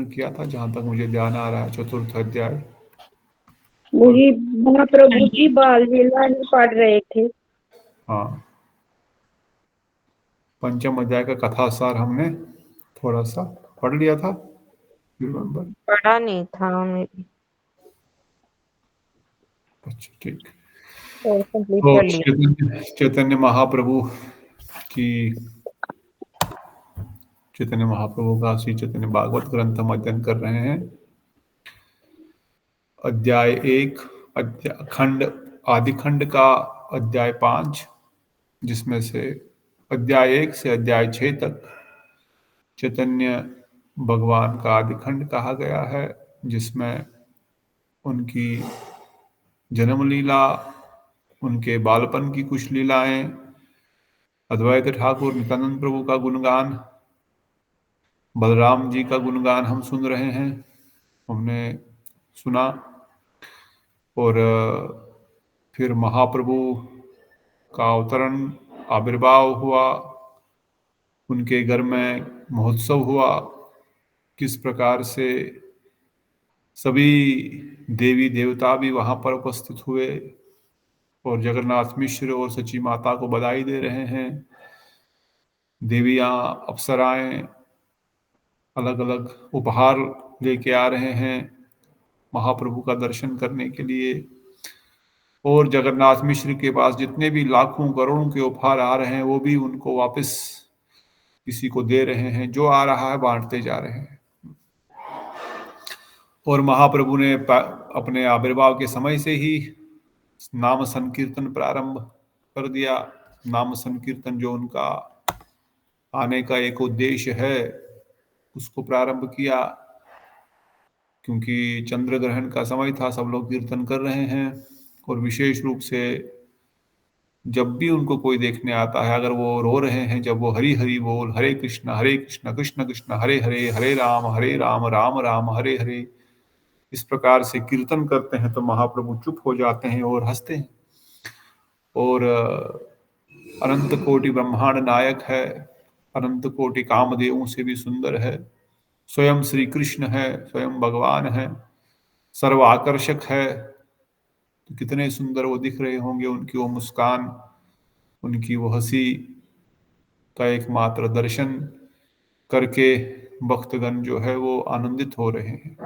संपूर्ण किया था, जहाँ तक मुझे ध्यान आ रहा है, 4th अध्याय। मुझे महाप्रभु जी बाल लीला ही पढ़ रहे थे। हाँ, 5th अध्याय का कथासार हमने थोड़ा सा पढ़ लिया था, रिमेम्बर? पढ़ा नहीं था मेरी। अच्छा, ठीक। और कंप्लीट तो कर लिया। चैतन्य महाप्रभु की चैतन्य महाप्रभु का श्री चैतन्य भागवत ग्रंथ हम अध्ययन कर रहे हैं। अध्याय 1, खंड आदि खंड का अध्याय 5, जिसमें से अध्याय 1 से अध्याय 6 तक चैतन्य भगवान का आदि खंड कहा गया है, जिसमें उनकी जन्म लीला, उनके बालपन की कुछ लीलाएं, अद्वैत ठाकुर नित्यानंद प्रभु का गुणगान, बलराम जी का गुणगान हम सुन रहे हैं, हमने सुना। और फिर महाप्रभु का अवतरण, आविर्भाव हुआ, उनके घर में महोत्सव हुआ, किस प्रकार से सभी देवी देवता भी वहाँ पर उपस्थित हुए और जगन्नाथ मिश्र और सची माता को बधाई दे रहे हैं। देवियाँ, अप्सराएं अलग अलग उपहार लेके आ रहे हैं महाप्रभु का दर्शन करने के लिए, और जगन्नाथ मिश्र के पास जितने भी लाखों करोड़ों के उपहार आ रहे हैं वो भी उनको वापस किसी को दे रहे हैं, जो आ रहा है बांटते जा रहे हैं। और महाप्रभु ने अपने आविर्भाव के समय से ही नाम संकीर्तन प्रारंभ कर दिया। नाम संकीर्तन जो उनका आने का एक उद्देश्य है, उसको प्रारंभ किया, क्योंकि चंद्र ग्रहण का समय था, सब लोग कीर्तन कर रहे हैं। और विशेष रूप से जब भी उनको कोई देखने आता है, अगर वो रो रहे हैं, जब वो हरि हरि बोल, हरे कृष्ण कृष्ण कृष्ण हरे हरे, हरे राम राम राम हरे हरे, इस प्रकार से कीर्तन करते हैं, तो महाप्रभु चुप हो जाते हैं और हंसते हैं। और अनंत कोटि ब्रह्मांड नायक है, अनंत कोटि कामदेवों से भी सुंदर है, स्वयं श्री कृष्ण है, स्वयं भगवान है, सर्व आकर्षक है। तो कितने सुंदर वो दिख रहे होंगे, उनकी वो मुस्कान, उनकी वो हंसी का एकमात्र दर्शन करके भक्तगण जो है वो आनंदित हो रहे हैं।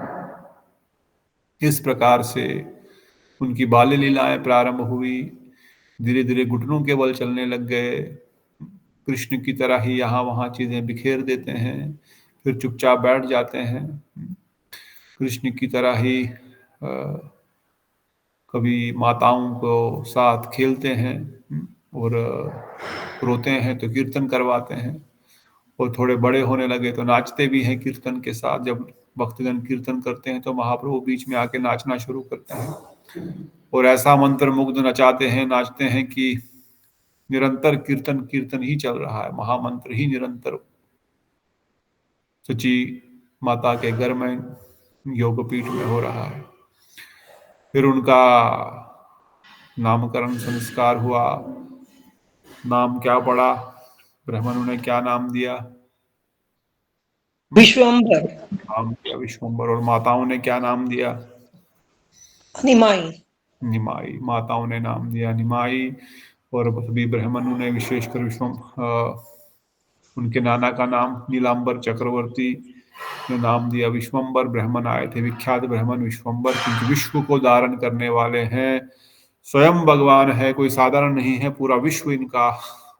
इस प्रकार से उनकी बाल्य लीलाएं प्रारंभ हुई, धीरे धीरे घुटनों के बल चलने लग गए, कृष्ण की तरह ही यहाँ वहाँ चीजें बिखेर देते हैं, फिर चुपचाप बैठ जाते हैं, कृष्ण की तरह ही कभी माताओं को साथ खेलते हैं और रोते हैं तो कीर्तन करवाते हैं, और थोड़े बड़े होने लगे तो नाचते भी हैं कीर्तन के साथ। जब भक्तगण कीर्तन करते हैं तो महाप्रभु बीच में आके नाचना शुरू करते हैं और ऐसा मंत्र मुग्ध नचाते हैं, नाचते हैं कि निरंतर कीर्तन ही चल रहा है, महामंत्र ही निरंतर सची माता के घर में योगपीठ में हो रहा है। फिर उनका नामकरण संस्कार हुआ, नाम क्या पड़ा, ब्राह्मणों ने क्या नाम दिया? विश्वम्भर। नाम दिया विश्वम्भर। और माताओं ने क्या नाम दिया? निमाई। निमाई। माताओं ने नाम दिया निमाई, और सभी ब्राह्मणों ने विशेषकर उनके नाना का नाम नीलांबर चक्रवर्ती ने नाम दिया विश्वम्बर। ब्राह्मण आए थे, विख्यात ब्राह्मण विश्वम्बर, क्योंकि विश्व को धारण करने वाले हैं, स्वयं भगवान है, कोई साधारण नहीं है, पूरा विश्व इनका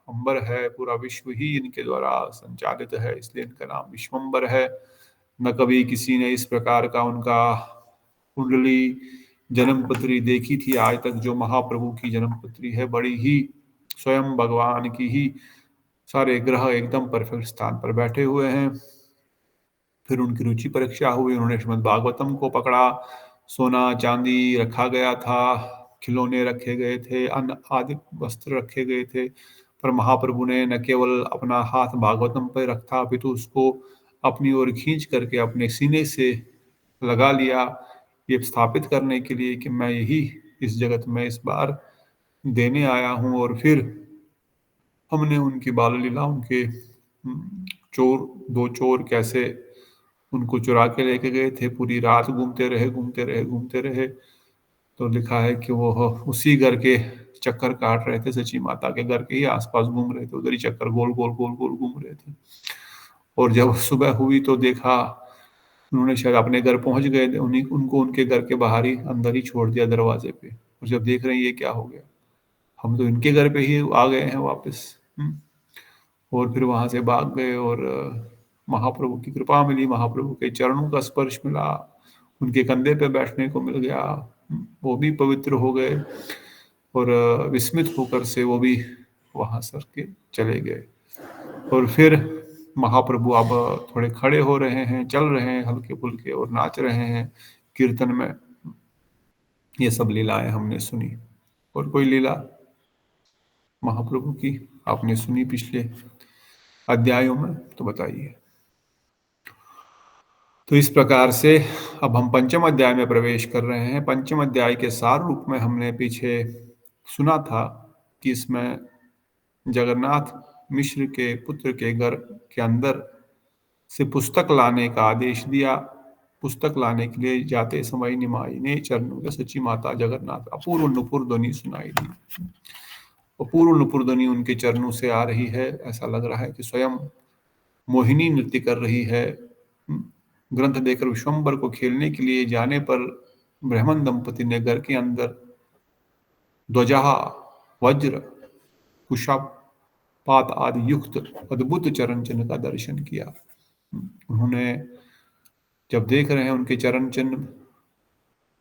अंबर है, पूरा विश्व ही इनके द्वारा संचालित है, इसलिए इनका नाम विश्वम्बर है। न कभी किसी ने इस प्रकार का उनका कुंडली जन्मपत्री देखी थी आज तक। जो महाप्रभु की जन्मपत्री है बड़ी ही स्वयं भगवान की ही, सारे ग्रह एकदम परफेक्ट स्थान पर बैठे हुए हैं। फिर उनकी रुचि परीक्षा हुई, उन्होंने श्रीमद् भागवतम को पकड़ा, सोना चांदी रखा गया था, खिलौने रखे गए थे, अन्न आदि वस्त्र रखे गए थे, पर महाप्रभु ने न केवल अपना हाथ भागवतम पर रखा, अपितु उसको अपनी ओर खींच करके अपने सीने से लगा लिया, ये स्थापित करने के लिए कि मैं यही इस जगत में इस बार देने आया हूँ। और फिर हमने उनकी बाल लीला, उनके दो चोर कैसे उनको चुरा के लेके गए थे, पूरी रात घूमते रहे। तो लिखा है कि वो उसी घर के चक्कर काट रहे थे, सची माता के घर के ही आसपास घूम रहे थे, उधर ही चक्कर गोल गोल गोल गोल घूम रहे थे। और जब सुबह हुई तो देखा, उन्होंने शायद अपने घर पहुंच गए थे, उनको उनके घर के बाहर ही अंदर ही छोड़ दिया दरवाजे पे। और जब देख रहे हैं ये क्या हो गया, हम तो इनके घर पे ही आ गए हैं वापस। और फिर वहां से भाग गए और महाप्रभु की कृपा मिली, महाप्रभु के चरणों का स्पर्श मिला, उनके कंधे पे बैठने को मिल गया। वो भी पवित्र हो गए और विस्मित होकर से वो भी वहां सर के चले गए। और फिर महाप्रभु अब थोड़े खड़े हो रहे हैं, चल रहे हैं हल्के फुल्के और नाच रहे हैं कीर्तन में। ये सब लीलाएं हमने सुनी। और कोई लीला महाप्रभु की आपने सुनी पिछले अध्यायों में तो बताइए। तो इस प्रकार से अब हम पंचम अध्याय में प्रवेश कर रहे हैं। पंचम अध्याय के सार रूप में हमने पीछे सुना था कि इसमें जगन्नाथ मिश्र के पुत्र के घर के अंदर से पुस्तक लाने का आदेश दिया। पुस्तक लाने के लिए जाते समय निमाई ने चरणों के सची माता जगन्नाथ अपूर्व नुपुर ध्वनि सुनाई दी। अपूर्व नुपुर ध्वनि उनके चरणों से आ रही है। ऐसा लग रहा है कि स्वयं मोहिनी नृत्य कर रही है। ग्रंथ देकर विश्वम्बर को खेलने के लिए जाने पर ब्राह्मण दंपति ने घर के अंदर ध्वजा, वज्र, कुशापात आदि युक्त अद्भुत चरण चिन्ह का दर्शन किया। उन्होंने जब देख रहे हैं उनके चरण चिन्ह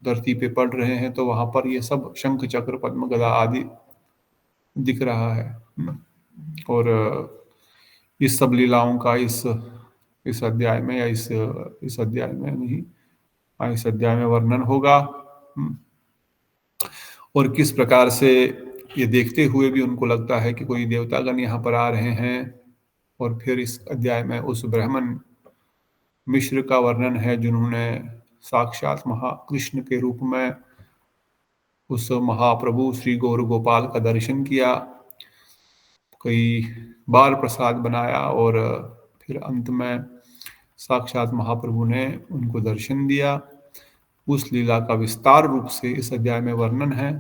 धरती पे पड़ रहे हैं तो वहां पर ये सब शंख चक्र पद्म गदा आदि दिख रहा है। और इस सब लीलाओं का इस अध्याय में या इस अध्याय में नहीं, इस अध्याय में वर्णन होगा। और किस प्रकार से ये देखते हुए भी उनको लगता है कि कोई देवतागण यहाँ पर आ रहे हैं। और फिर इस अध्याय में उस ब्राह्मण मिश्र का वर्णन है जिन्होंने साक्षात महाकृष्ण के रूप में उस महाप्रभु श्री गौर गोपाल का दर्शन किया, कई बार प्रसाद बनाया और फिर अंत में साक्षात महाप्रभु ने उनको दर्शन दिया। उस लीला का विस्तार रूप से इस अध्याय में वर्णन है।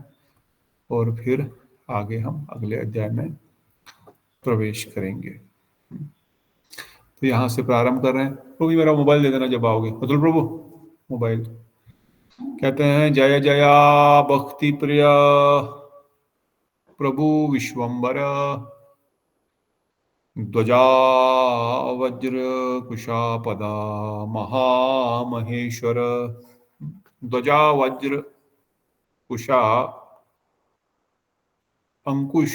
और फिर आगे हम अगले अध्याय में प्रवेश करेंगे। तो यहाँ से प्रारंभ कर रहे हैं। प्रभु मेरा मोबाइल दे देना जब आओगे। अतुल प्रभु मोबाइल। कहते हैं जय जया भक्ति प्रिय प्रभु विश्वम्बर, ध्वजा वज्र कुशापदा महामहेश्वर। ध्वजा वज्र कुशा अंकुश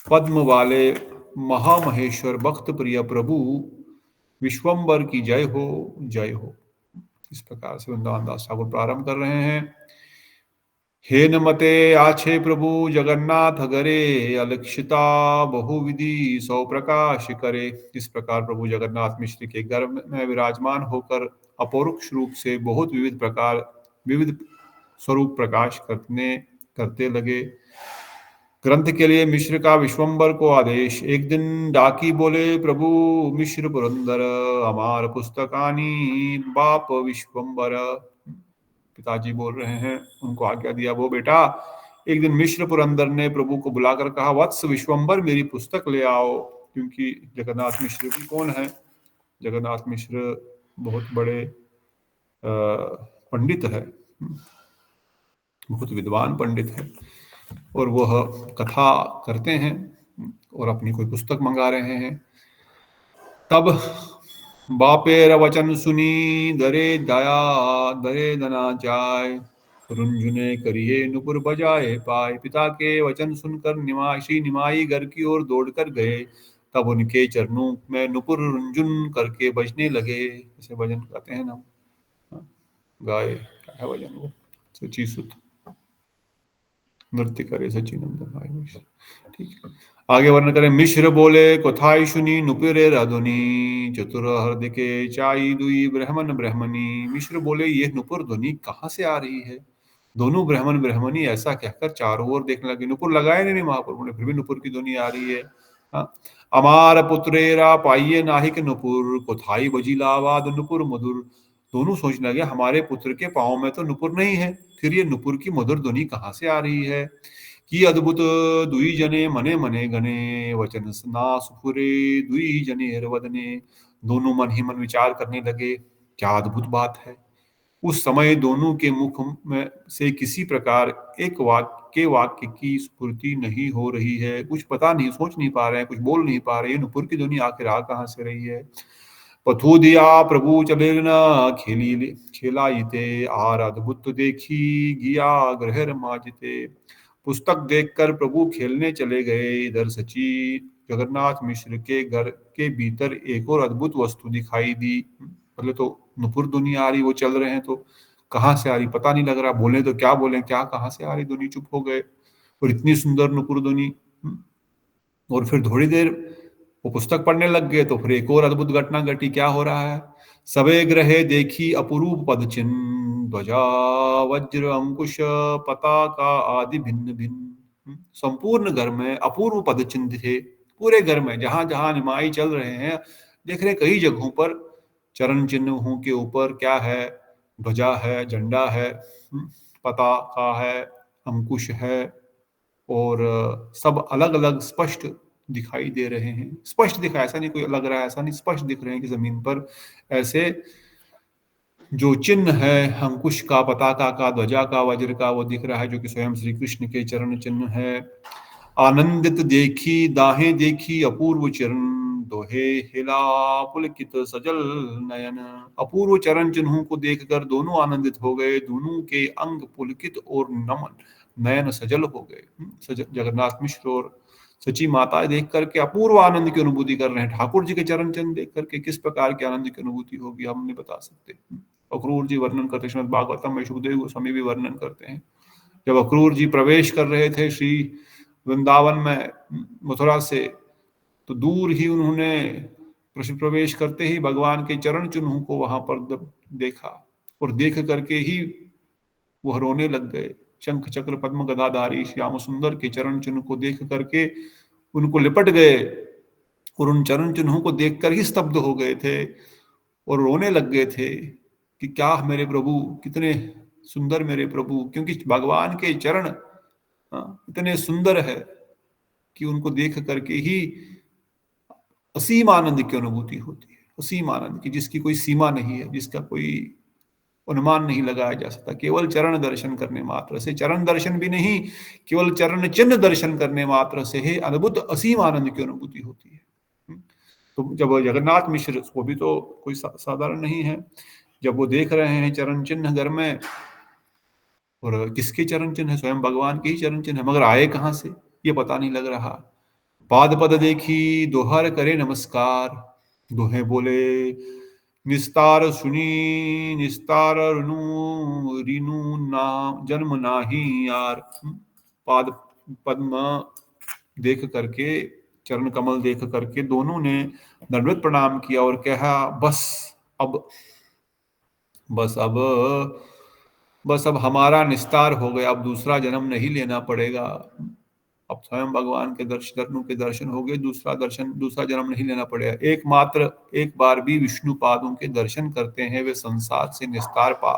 पद्म वाले महामहेश्वर भक्त प्रिय प्रभु विश्वम्बर की जय हो, जय हो। इस प्रकार से वृंदावन दास ठाकुर प्रारंभ कर रहे हैं। हे नमते आछे प्रभु जगन्नाथ गरे, अलक्षिता बहुविधि सौ प्रकाश करे। इस प्रकार प्रभु जगन्नाथ मिश्र के गर्भ में विराजमान होकर अपरोक्ष रूप से बहुत विविध स्वरूप प्रकाश करते लगे। ग्रंथ के लिए मिश्र का विश्वम्बर को आदेश। एक दिन डाकी बोले प्रभु मिश्र पुरंदर, हमार पुस्तकानी बाप विश्वम्बर। पिताजी बोल रहे हैं, उनको आज्ञा दिया, वो बेटा एक दिन मिश्र पुरंदर ने प्रभु को बुलाकर कहा, वत्स विश्वम्बर मेरी पुस्तक ले आओ। क्योंकि जगन्नाथ मिश्र भी कौन है? जगन्नाथ मिश्र बहुत बड़े पंडित है, बहुत विद्वान पंडित है और वह कथा करते हैं और अपनी कोई पुस्तक मंगा रहे हैं। तब बापेर वचन सुनी दरे दना जाय, रुंझुने करिए नुपुर बजाए पाए। पिता के वचन सुनकर निमाई घर की ओर दौड़कर गए। तब उनके चरणों में नुपुर रुंझुन करके बजने लगे। जैसे भजन गाते हैं ना, गाए क्या है भजन, वो सची सुत नृत्य करे सचिनंदन। ठीक है, आगे वर्णन करें। मिश्र बोले कोथाई सुनी नुपुरे राधुनी, चतुर हृदय चाई दुई ब्राह्मण ब्राह्मणी। मिश्र बोले ये नुपुर ध्वनि कहाँ से आ रही है? दोनों ब्राह्मण ब्राह्मणी ऐसा कहकर चारों ओर देखने लगे। नुपुर लगाए नहीं महाप्रभु ने, फिर भी नुपुर की ध्वनि आ रही है। हाँ, अमार पुत्रेरा पाइये नाहिक नुपुर, कोथाई बजीलावाद नुपुर मधुर। दोनों सोचने लगे हमारे पुत्र के पाँव में तो नुपुर नहीं है, फिर ये नुपुर की मधुर ध्वनि कहाँ से आ रही है। कि अद्भुत दुई जने मने मने गने, वचन ना सुफुरे दुई जने वदने। दोनों मन ही मन विचार करने लगे, क्या अद्भुत बात है। उस समय दोनों के मुख में से किसी प्रकार एक वाक्य की स्फूर्ति नहीं हो रही है। कुछ पता नहीं, सोच नहीं पा रहे हैं, कुछ बोल नहीं पा रहे हैं। नुपुर की ध्वनि आखिर आ कहाँ से रही है। पथु दिया प्रभु चले न खेली खेलाइते, आर अद्भुत देखी गिया ग्रहर माजिते। पुस्तक देखकर प्रभु खेलने चले गए। इधर सची जगन्नाथ मिश्र के घर के भीतर एक और अद्भुत वस्तु दिखाई दी। पहले तो नुपुर ध्वनि आ रही, वो चल रहे हैं तो कहाँ से आ रही पता नहीं लग रहा, बोले तो क्या बोले, क्या कहाँ से आ रही ध्वनि, चुप हो गए। और इतनी सुंदर नुपुर ध्वनि। और फिर थोड़ी देर वो पुस्तक पढ़ने लग गए तो फिर एक और अद्भुत घटना घटी। क्या हो रहा है। सबे ग्रहे देखी अपूर्व पद चिन्ह, ध्वजा वज्र अंकुश पताका आदि भिन्न भिन्न। संपूर्ण घर में अपूर्व पद चिन्ह थे। पूरे घर में जहां जहां निमाई चल रहे हैं, देख रहे कई जगहों पर चरण चिन्हों के ऊपर क्या है, ध्वजा है, झंडा है, पताका है, अंकुश है, और सब अलग अलग स्पष्ट दिखाई दे रहे हैं। स्पष्ट दिखा, ऐसा नहीं कोई लग रहा है, ऐसा नहीं, स्पष्ट दिख रहे हैं कि जमीन पर ऐसे जो चिन्ह है, अंकुश का, पताका का, ध्वजा का, वज्र का, वो दिख रहा है, जो कि स्वयं श्री कृष्ण के चरण चिन्ह है। आनंदित देखी दाहें देखी अपूर्व चरण, दोहे हिला पुलकित सजल नयन। अपूर्व चरण चिन्हों को देखकर दोनों आनंदित हो गए। दोनों के अंग पुलकित और नमन नयन सजल हो गए। जगन्नाथ मिश्र और सची माता देख करके अपूर्व आनंद की अनुभूति कर रहे हैं। ठाकुर जी के चरण चिन्ह देख करके किस प्रकार की आनंद की अनुभूति होगी हम नहीं बता सकते। अक्रूर जी वर्णन करते, श्रीमद् भागवतम में सुखदेव गोस्वामी भी वर्णन करते हैं। जब अक्रूर जी प्रवेश कर रहे थे श्री वृंदावन में मथुरा से, तो दूर ही उन्होंने प्रवेश करते ही भगवान के चरण चिन्हों को वहां पर देखा, और देख करके ही वह रोने लग गए। शंख चक्र पद्म गदाधारी श्याम सुंदर के चरण चिन्ह को देख करके उनको लिपट गए, और उन चरण चिन्हों को देखकर ही स्तब्ध हो गए थे और रोने लग गए थे कि क्या मेरे प्रभु, कितने सुंदर मेरे प्रभु। क्योंकि भगवान के चरण इतने सुंदर है कि उनको देख करके ही असीम आनंद की अनुभूति होती है। असीम आनंद की जिसकी कोई सीमा नहीं है, जिसका कोई अनुमान नहीं लगाया जा सकता। केवल चरण दर्शन करने मात्र से, चरण दर्शन भी नहीं, केवल चरण चिन्ह दर्शन करने मात्र से ही अद्भुत असीम आनंद की अनुभूति होती है। तो जब जगन्नाथ मिश्र, वो भी तो कोई साधारण नहीं है, जब वो देख रहे हैं चरण चिन्ह घर में, और किसके चरण चिन्ह है, स्वयं भगवान के ही चरण चिन्ह है, मगर आए कहां से ये पता नहीं लग रहा। पाद पद देखी दोहर करे नमस्कार, दोहे बोले निस्तार सुनी निस्तार ऋनु ना जन्म नाही यार। पाद पद्म देख करके, चरण कमल देख करके दोनों ने दंडवत प्रणाम किया और कहा बस अब हमारा निस्तार हो गया, अब दूसरा जन्म नहीं लेना पड़ेगा। अब स्वयं भगवान के दर्शनों के दर्शन हो गए, दूसरा जन्म नहीं लेना पड़ेगा। एक बार भी विष्णु पादों के दर्शन करते हैं वे संसार से निस्तार पा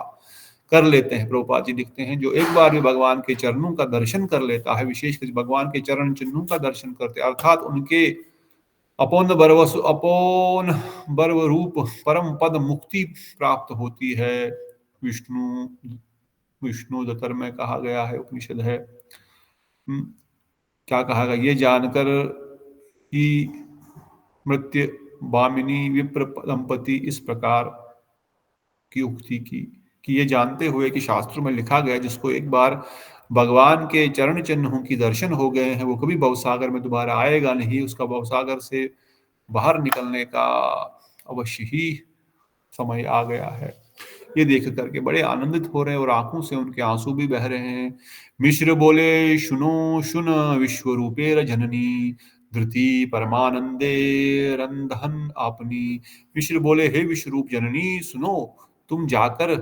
कर लेते हैं। प्रभुपाद जी लिखते हैं, जो एक बार भी भगवान के चरणों का दर्शन कर लेता है, विशेषकर भगवान के चरण चिन्हों का दर्शन करते, अर्थात उनके अपोन बर्व रूप परम पद मुक्ति प्राप्त होती है। विष्णु दतर में कहा गया है, उपनिषद है। क्या कहा गया, ये जानकर कि मृत्यु बामिनी विप्र दंपति इस प्रकार की उक्ति की कि ये जानते हुए कि शास्त्रों में लिखा गया, जिसको एक बार भगवान के चरण चिन्हों की दर्शन हो गए हैं, वो कभी भवसागर में दोबारा आएगा नहीं। उसका भवसागर से बाहर निकलने का अवश्य ही समय आ गया है। ये देख करके बड़े आनंदित हो रहे हैं और आंखों से उनके आंसू भी बह रहे हैं। मिश्र बोले सुनो सुन विश्व रूपेर जननी, धृति परमानंदे रंधन आपनी। मिश्र बोले, हे विश्वरूप जननी, सुनो, तुम जाकर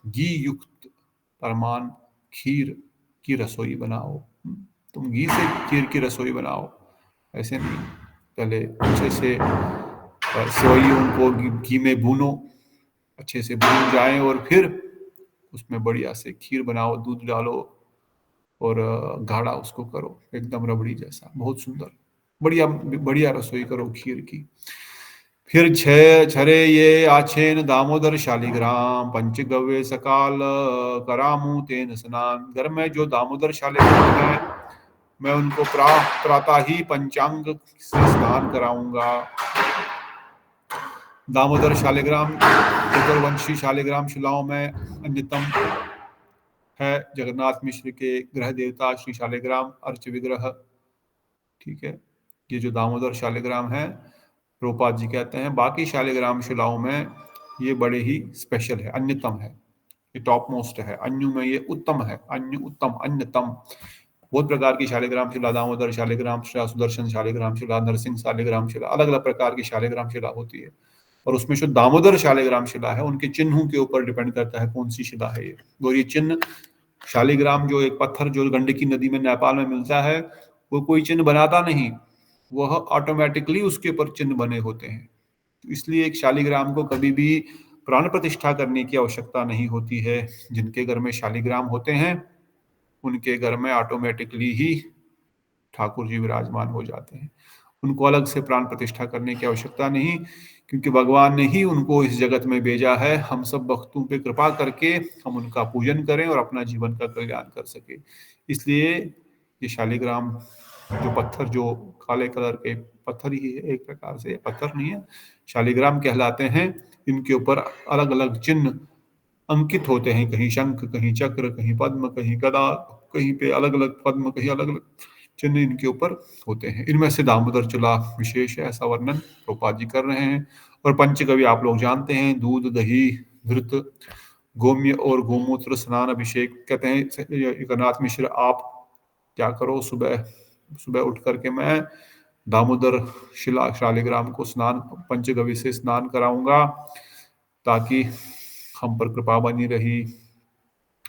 घी युक्त परमान खीर की रसोई बनाओ। तुम घी से खीर की रसोई बनाओ, ऐसे नहीं, पहले अच्छे से सेवइयों को घी में भूनो, अच्छे से भून जाए, और फिर उसमें बढ़िया से खीर बनाओ, दूध डालो और गाढ़ा उसको करो, एकदम रबड़ी जैसा, बहुत सुंदर, बढ़िया बढ़िया रसोई करो खीर की। फिर छरे ये आछेन दामोदर शालिग्राम पंचगव्य सकाल करामू तेन स्नान। घर में जो दामोदर शालिग्राम है मैं उनको प्रातः ही पंचांग से स्नान कराऊंगा। दामोदर शालिग्राम चतुर्वंशी शालिग्राम शिलाओं में अन्यतम है। जगन्नाथ मिश्र के ग्रह देवता श्री शालिग्राम अर्च विग्रह, ठीक है। ये जो दामोदर शालिग्राम है रूपा जी कहते हैं, बाकी शालिग्राम शिलाओं में ये बड़े ही स्पेशल है, अन्यतम है, ये टॉप मोस्ट है। अन्यु में ये उत्तम है, अन्य उत्तम अन्यतम। बहुत प्रकार की शालिग्राम शिला, दामोदर शालिग्राम शिला, सुदर्शन शालिग्राम शिला, नरसिंह शालिग्राम शिला, अलग अलग प्रकार की शालिग्राम शिला होती है। और उसमें जो दामोदर शालिग्राम शिला है उनके चिन्हों के ऊपर डिपेंड करता है कौन सी शिला है ये। और ये चिन्ह शालिग्राम जो एक पत्थर जो गंडकी नदी में नेपाल में मिलता है, वो कोई चिन्ह बनाता नहीं, वह ऑटोमेटिकली उसके ऊपर चिन्ह बने होते हैं। इसलिए एक शालिग्राम को कभी भी प्राण प्रतिष्ठा करने की आवश्यकता नहीं होती है। जिनके घर में शालिग्राम होते हैं उनके घर में ऑटोमेटिकली ही ठाकुर जी विराजमान हो जाते हैं। उनको अलग से प्राण प्रतिष्ठा करने की आवश्यकता नहीं, क्योंकि भगवान ने ही उनको इस जगत में भेजा है। हम सब भक्तों पे कृपा करके हम उनका पूजन करें और अपना जीवन का कल्याण कर सके। इसलिए ये शालिग्राम जो पत्थर, जो काले कलर के पत्थर ही है, एक प्रकार से पत्थर नहीं है, शालिग्राम कहलाते हैं। इनके ऊपर अलग अलग चिन्ह अंकित होते हैं, कहीं शंख, कहीं चक्र, कहीं पद्म, कहीं गदा, कहीं पे अलग अलग पद्म, कहीं अलग अलग चिन्ह इनके ऊपर होते हैं। इनमें से दामोदर चूल्हा विशेष है, ऐसा वर्णन रूपा जी कर रहे हैं। और पंचगव्य आप लोग जानते हैं, दूध, दही, घृत, गोम्य और गोमूत्र स्नान अभिषेक। कहते हैं जगन्नाथ मिश्र आप क्या करो, सुबह सुबह उठ करके मैं दामोदर शालिग्राम को स्नान पंचगव्य से स्नान कराऊंगा ताकि हम पर कृपा बनी रही।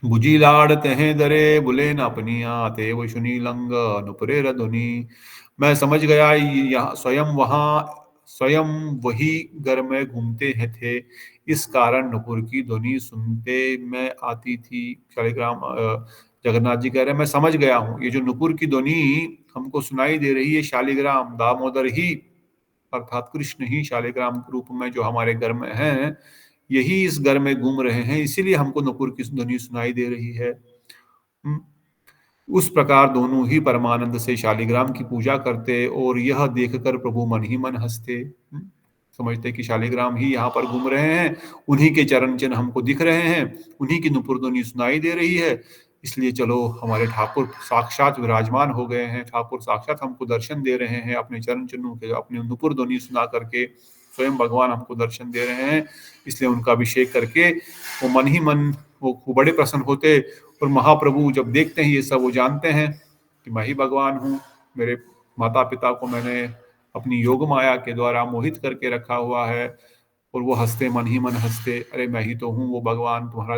बुझी लाड़ तहें दरे बुले न अपनिया ते वो सुनी लंग नुपुरे रधुनी। मैं समझ गया यहाँ स्वयं वही घर में घूमते हैं थे, इस कारण नुपुर की ध्वनि सुनते मैं आती थी। शालिग्राम जगन्नाथ जी कह रहे हैं मैं समझ गया हूँ, ये जो नुपुर की ध्वनि हमको सुनाई दे रही है, शालिग्राम दामोदर ही अर्थात कृष्ण ही शालिग्राम के रूप में जो हमारे घर में हैं, यही इस घर में घूम रहे हैं, इसीलिए हमको नुपुर की ध्वनि सुनाई दे रही है। उस प्रकार दोनों ही परमानंद से शालिग्राम की पूजा करते और यह देखकर प्रभु मन ही मन हंसते। समझते कि शालिग्राम ही यहाँ पर घूम रहे हैं, उन्हीं के चरण चिन्ह हमको दिख रहे हैं, उन्हीं की नुपुर ध्वनि सुनाई दे रही है, इसलिए चलो हमारे ठाकुर साक्षात विराजमान हो गए हैं, ठाकुर साक्षात हमको दर्शन दे रहे हैं अपने चरण चिन्हों के, अपने नुपुर ध्वनि सुना करके स्वयं भगवान हमको दर्शन दे रहे हैं। इसलिए उनका अभिषेक करके वो मन ही मन वो बड़े प्रसन्न होते। और महाप्रभु जब देखते हैं ये सब, वो जानते हैं कि मैं ही भगवान हूँ, मेरे माता पिता को मैंने अपनी योग माया के द्वारा मोहित करके रखा हुआ है। और वो हंसते, मन ही मन हंसते, अरे मैं ही तो हूँ वो भगवान, तुम्हारा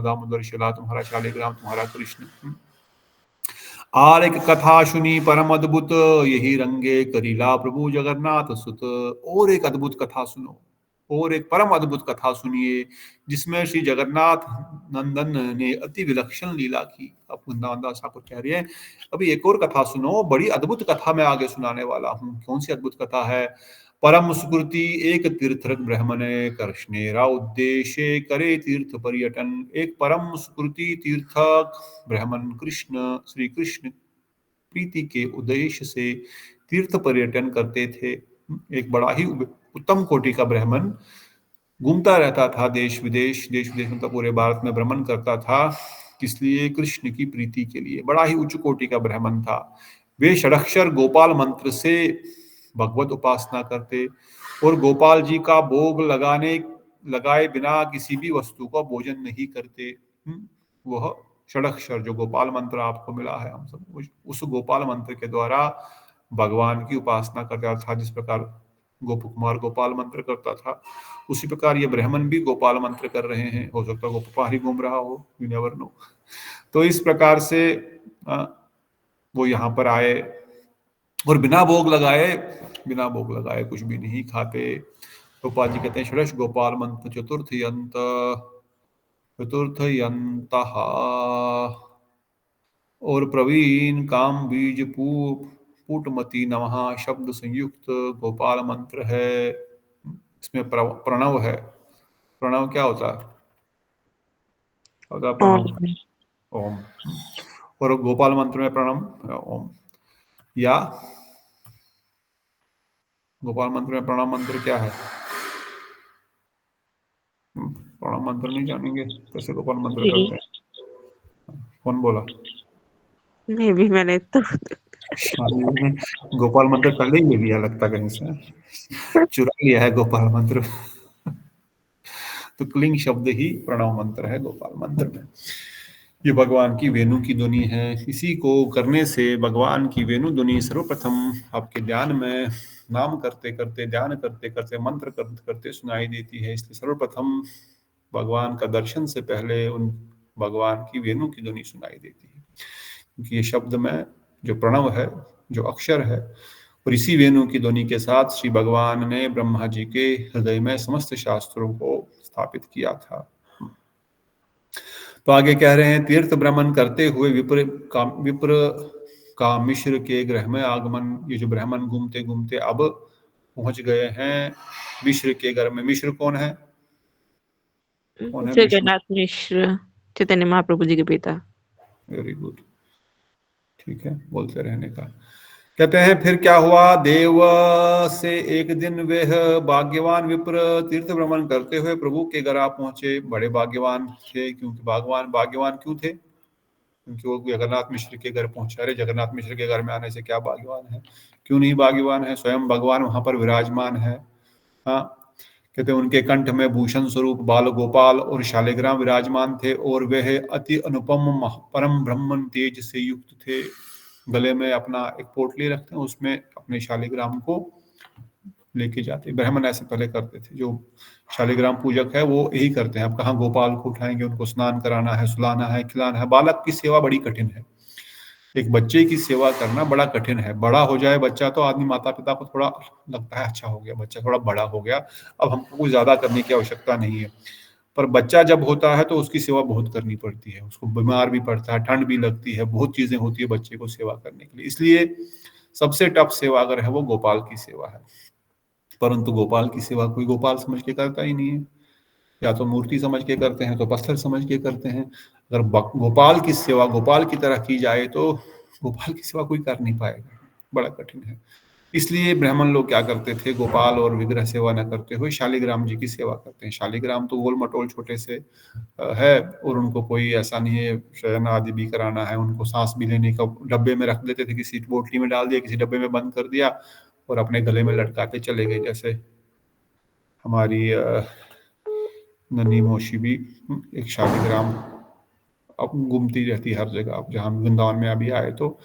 दामोदर शिला, तुम्हारा शालिग्राम, तुम्हारा कृष्ण। आर एक कथा सुनी परम अद्भुत, यही रंगे करीला प्रभु जगन्नाथ सुत। और एक अद्भुत कथा सुनो, और एक परम अद्भुत कथा सुनिए जिसमें श्री जगन्नाथ नंदन ने अति विलक्षण लीला की। अब वृंदावन ठाकुर कह रही है अभी एक और कथा सुनो, बड़ी अद्भुत कथा मैं आगे सुनाने वाला हूँ। कौन सी अद्भुत कथा है? परम सुकृति एक तीर्थरक ब्रह्मणे कृष्णेरा उद्देश्य करे तीर्थ पर्यटन। एक परम सुकृति तीर्थक ब्राह्मण कृष्ण, श्री कृष्ण प्रीति के उद्देश्य से तीर्थ पर्यटन करते थे। एक बड़ा ही उत्तम कोटि का ब्राह्मण घूमता रहता था देश विदेश मतलब पूरे भारत में भ्रमण करता था, इसलिए कृष्ण की प्रीति के लिए। बड़ा ही उच्च कोटि का ब्राह्मण था। वे षडक्षर गोपाल मंत्र से भगवत उपासना करते और गोपाल जी का भोग लगाए बिना किसी भी वस्तु का भोजन नहीं करते। वह षडक्षर जो गोपाल मंत्र आपको मिला है, हम सब उस गोपाल मंत्र के द्वारा भगवान की उपासना करता था। जिस प्रकार गोप कुमार गोपाल मंत्र करता था, उसी प्रकार ये ब्राह्मण भी गोपाल मंत्र कर रहे हैं। हो सकता है गोपाल ही घूम रहा हो, यू नेवर नो। तो इस प्रकार से वो यहाँ पर आए और बिना भोग लगाए कुछ भी नहीं खाते। गोपाल जी कहते हैं षोडश गोपाल मंत्र चतुर्थयंतः। और प्रवीण काम बीज पुटमती नमः शब्द संयुक्त गोपाल मंत्र है। इसमें प्रणव है। प्रणव क्या होता है? प्रणव ओम। ओम। और गोपाल मंत्र में प्रणव ओम। या गोपाल मंत्र में प्रणव मंत्र क्या है? प्रणव मंत्र नहीं जानेंगे कैसे गोपाल मंत्र जी करते हैं? कौन बोला? मे भी मैंने तो शादी में गोपाल मंत्र पहले ही ले लिया लगता, कहीं से चुरा लिया है गोपाल मंत्र। तो क्लिंग शब्द ही प्रणव मंत्र है गोपाल मंत्र में। ये भगवान की वेणु की ध्वनि है। इसी को करने से भगवान की वेणु ध्वनि सर्वप्रथम आपके ध्यान में नाम करते करते, ध्यान करते करते, मंत्र करते करते सुनाई देती है। इसलिए सर्वप्रथम भगवान का दर्शन से पहले उन भगवान की वेणु की ध्वनि सुनाई देती है, क्योंकि ये शब्द में जो प्रणव है, जो अक्षर है, और इसी वेणु की ध्वनि के साथ श्री भगवान ने ब्रह्मा जी के हृदय में समस्त शास्त्रों को स्थापित किया था। तो आगे कह रहे हैं तीर्थ भ्रमण करते हुए विप्र का मिश्र के ग्रह में आगमन। ये जो ब्राह्मण घूमते घूमते अब पहुंच गए हैं मिश्र के घर में। मिश्र कौन है? कौन है मिश्र? जगन्नाथ मिश्र चैतन्य महाप्रभु जी के पिता। वेरी गुड, ठीक है, बोलते रहने का। कहते हैं फिर क्या हुआ? देव से एक दिन वह भाग्यवान विप्र तीर्थ भ्रमण करते हुए प्रभु के घर आ पहुंचे। बड़े भाग्यवान थे, क्योंकि भगवान भाग्यवान क्यों थे? क्योंकि वो जगन्नाथ मिश्र के घर पहुंचा। अरे जगन्नाथ मिश्र के घर में आने से क्या भाग्यवान है? क्यों नहीं भाग्यवान है? स्वयं भगवान वहां पर विराजमान है। हाँ, कहते हैं उनके कंठ में भूषण स्वरूप बाल गोपाल और शालिग्राम विराजमान थे, और वह अति अनुपम परम ब्रह्मन तेज से युक्त थे। गले में अपना एक पोटली रखते हैं, उसमें अपने शालिग्राम को लेके जाते। ब्राह्मण ऐसे पहले करते थे, जो शालिग्राम पूजक है वो यही करते हैं। अब कहाँ गोपाल को उठाएंगे, उनको स्नान कराना है, सुलाना है, खिलाना है। बालक की सेवा बड़ी कठिन है। एक बच्चे की सेवा करना बड़ा कठिन है। बड़ा हो जाए बच्चा तो आदमी माता पिता को थोड़ा लगता है अच्छा हो गया बच्चा, थोड़ा बड़ा हो गया, अब हमको कुछ ज्यादा करने की आवश्यकता नहीं है। पर बच्चा जब होता है तो उसकी सेवा बहुत करनी पड़ती है। उसको बीमार भी पड़ता है, ठंड भी लगती है, बहुत चीजें होती है बच्चे को सेवा करने के लिए। इसलिए सबसे टफ सेवा अगर है वो गोपाल की सेवा है। परंतु गोपाल की सेवा कोई गोपाल समझ के करता ही नहीं है। या तो मूर्ति समझ के करते हैं, तो पत्थर समझ के करते हैं। अगर गोपाल की सेवा गोपाल की तरह की जाए तो गोपाल की सेवा कोई कर नहीं पाएगा, बड़ा कठिन है। इसलिए ब्राह्मण लोग क्या करते थे? गोपाल और विग्रह सेवा न करते हुए शालिग्राम जी की सेवा करते हैं। शालिग्राम तो गोल मटोल छोटे से है, और उनको कोई ऐसा नहीं है शयन आदि भी कराना है, उनको सांस भी लेने का डब्बे में रख देते थे, किसी बोतली में डाल दिया, किसी डब्बे में बंद कर दिया और अपने गले में लटका के चले गए। जैसे हमारी नन्ही मौसी भी एक शालिग्राम अब घूमती रहती है हर जगह। अब जहाँ वृंदावन में अभी आए तो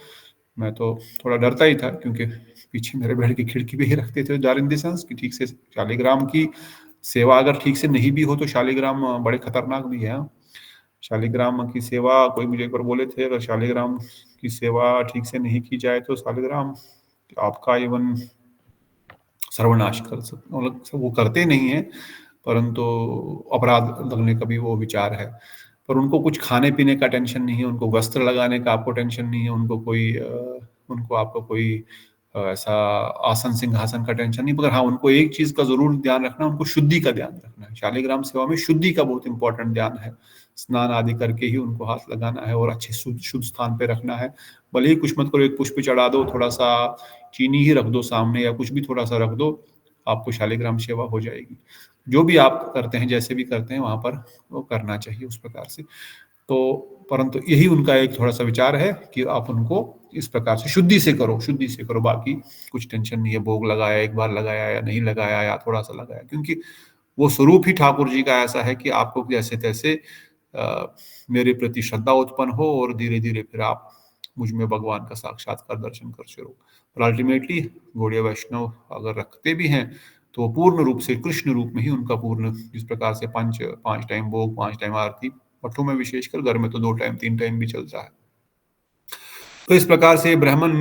मैं तो थोड़ा डरता ही था, क्योंकि पीछे मेरे बेड की खिड़की पे ही रखते थे दारिंदी सांस की। ठीक से शालिग्राम की सेवा अगर ठीक से नहीं भी हो तो शालिग्राम बड़े खतरनाक भी है। शालिग्राम की सेवा कोई मुझे एक बार बोले थे, अगर शालिग्राम की सेवा ठीक से नहीं की जाए तो शालिग्राम आपका इवन सर्वनाश कर सकते। मतलब वो करते नहीं है, परंतु अपराध लगने का भी वो विचार है। पर उनको कुछ खाने पीने का टेंशन नहीं है, उनको वस्त्र लगाने का आपको टेंशन नहीं है, उनको आपको कोई ऐसा आसन सिंहासन का टेंशन नहीं। मगर हाँ, उनको एक चीज का जरूर ध्यान रखना, उनको शुद्धि का ध्यान रखना है। शालिग्राम सेवा में शुद्धि का बहुत इंपॉर्टेंट ध्यान है। स्नान आदि करके ही उनको हाथ लगाना है और अच्छे शुद्ध स्थान पे रखना है। भले ही कुछ मत करो, एक पुष्प चढ़ा दो, थोड़ा सा चीनी ही रख दो सामने, या कुछ भी थोड़ा सा रख दो, आपको शालिग्राम सेवा हो जाएगी। जो भी आप करते हैं, जैसे भी करते हैं, वहां पर वो करना चाहिए उस प्रकार से। तो परंतु यही उनका एक थोड़ा सा विचार है कि आप उनको इस प्रकार से शुद्धि से करो, शुद्धि से करो। बाकी कुछ टेंशन नहीं है, भोग लगाया, एक बार लगाया या नहीं लगाया या थोड़ा सा लगाया, क्योंकि वो स्वरूप ही ठाकुर जी का ऐसा है कि आपको जैसे तैसे मेरे प्रति श्रद्धा उत्पन्न हो, और धीरे धीरे फिर आप मुझ में भगवान का साक्षात्कार दर्शन करते रहो। पर अल्टीमेटली गौड़ीय वैष्णव अगर रखते भी हैं तो वो पूर्ण रूप से कृष्ण रूप में ही उनका पूर्ण, जिस प्रकार से पांच टाइम भोग, 5 टाइम आरती, मठों में विशेषकर, घर में तो 2 टाइम 3 टाइम भी चलता है। तो इस प्रकार से ब्राह्मण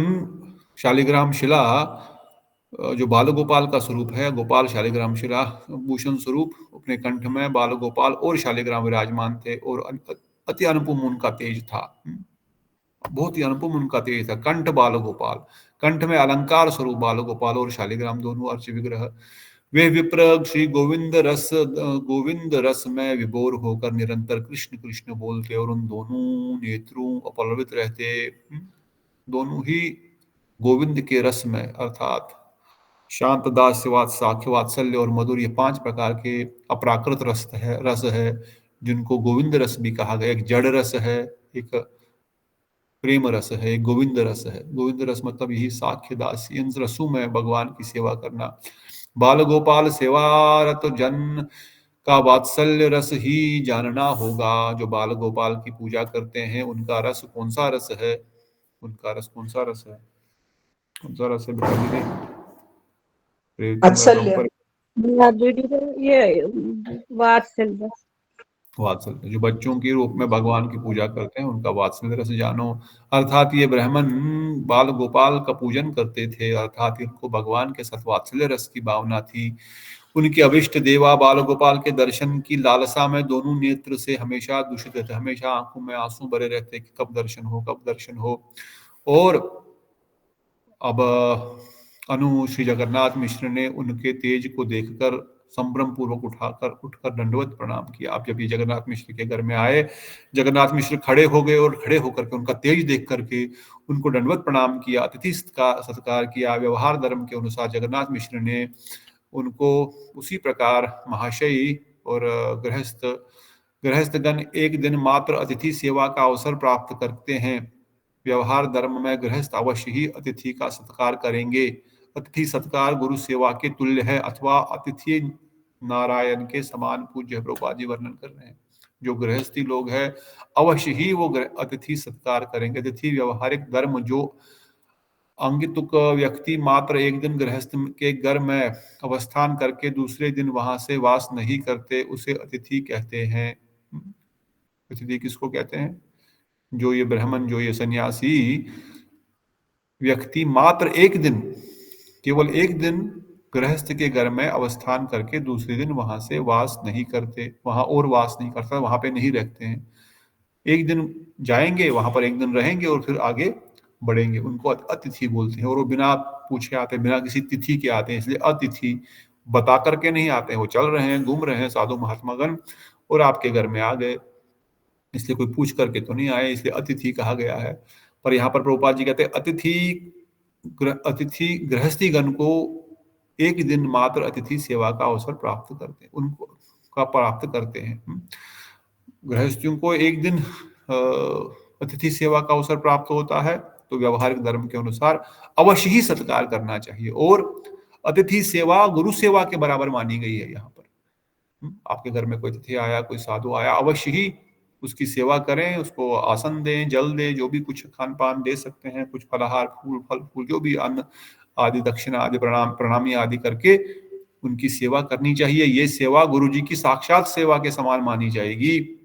शालिग्राम शिला जो बाल गोपाल का स्वरूप है, गोपाल शालिग्राम शिला भूषण स्वरूप, अपने कंठ में बाल गोपाल और शालिग्राम विराजमान थे और अति अनुपम उनका तेज था। बहुत ही अनुपम उनका तेज था। कंठ बाल गोपाल, कंठ में अलंकार स्वरूप बाल गोपाल और शालिग्राम दोनों अर्च विग्रह। वे विप्र श्री गोविंद रस में विभोर होकर निरंतर कृष्ण कृष्ण बोलते और उन दोनों नेत्रों अपलवित रहते। दोनों ही गोविंद के रस में, अर्थात शांत, दास्यवाद, साख्य, वात्सल्य और मधुर, ये 5 प्रकार के अपराकृत रस है जिनको गोविंद रस भी कहा गया। एक जड़ रस है, एक प्रेम रस है, एक गोविंद रस है। गोविंद रस मतलब यही साख्य, दास्य, इन रसों में भगवान की सेवा करना। बाल गोपाल सेवारत जन का वात्सल्य रस ही जानना होगा। जो बाल गोपाल की पूजा करते हैं उनका रस कौन सा रस है? उनका रस कौन सा रस है? कौन सा रस है बेटा दीदी? वात्सल्य, ये वात्सल्य। वात्सल्य, जो बच्चों के रूप में भगवान की पूजा करते हैं उनका वात्सल्य रस जानो। अर्थात ये ब्राह्मण बाल गोपाल का पूजन करते थे, अर्थात इनको भगवान के साथ वात्सल्य रस की भावना थी। उनके अभिष्ट देवा बाल गोपाल के दर्शन की लालसा में दोनों नेत्र से हमेशा दूषित रहते, हमेशा आंखों में आंसू भरे रहते कि कब दर्शन हो, कब दर्शन हो। और अब अनु श्री जगन्नाथ मिश्र ने उनके तेज को देखकर संभ्रम पूर्वक उठकर दंडवत प्रणाम किया। आप जब ये जगन्नाथ मिश्र के घर में आए, जगन्नाथ मिश्र खड़े हो गए और खड़े होकर के उनका तेज देख करके उनको दंडवत प्रणाम किया, अतिथि सत्कार किया। व्यवहार धर्म के अनुसार जगन्नाथ मिश्र ने उनको उसी प्रकार महाशयी और गृहस्थगण एक दिन मात्र अतिथि सेवा का अवसर प्राप्त करते हैं। व्यवहार धर्म में गृहस्थ अवश्य ही अतिथि का सत्कार करेंगे। अतिथि सत्कार गुरु सेवा के तुल्य है अथवा अतिथि नारायण के समान पूज्य। प्रभुपाद जी वर्णन कर रहे हैं, जो गृहस्थी लोग हैं अवश्य ही वो अतिथि सत्कार करेंगे। अतिथि व्यवहारिक धर्म, जो अंगितुक व्यक्ति मात्र एक दिन गृहस्थ के घर में अवस्थान करके दूसरे दिन वहां से वास नहीं करते, उसे अतिथि कहते हैं। अतिथि किसको कहते हैं? जो ये ब्राह्मण, जो ये सन्यासी व्यक्ति मात्र एक दिन, केवल एक दिन गृहस्थ के घर में अवस्थान करके दूसरे दिन वहां से वास नहीं करते, वहां और वास नहीं करता, वहां पे नहीं रहते हैं। एक दिन जाएंगे, वहां पर एक दिन रहेंगे और फिर आगे बढ़ेंगे, उनको अतिथि बोलते हैं। और वो बिना पूछे आते हैं, बिना किसी तिथि के आते हैं, इसलिए अतिथि बता करके नहीं आते हैं। वो चल रहे हैं, घूम रहे हैं साधु महात्मागण और आपके घर में आ गए, इसलिए कोई पूछ करके तो नहीं आए, इसलिए अतिथि कहा गया है। पर यहाँ पर प्रभुपाद जी कहते हैं अतिथि गृहस्थी गण को एक दिन मात्र अतिथि सेवा का अवसर प्राप्त करते हैं, उनको का प्राप्त करते हैं। गृहस्थियों को एक दिन अतिथि सेवा का अवसर प्राप्त होता है, तो व्यवहारिक धर्म के अनुसार अवश्य ही सत्कार करना चाहिए। और अतिथि सेवा गुरु सेवा के बराबर मानी गई है। यहाँ पर आपके घर में कोई अतिथि आया, कोई साधु आया, अवश्य ही उसकी सेवा करें, उसको आसन दें, जल दें, जो भी कुछ खान पान दे सकते हैं, कुछ फलाहार, फल, जो भी अन्न आदि, दक्षिणा आदि, प्रणामी आदि करके उनकी सेवा करनी चाहिए। ये सेवा गुरु जी की साक्षात सेवा के समान मानी जाएगी।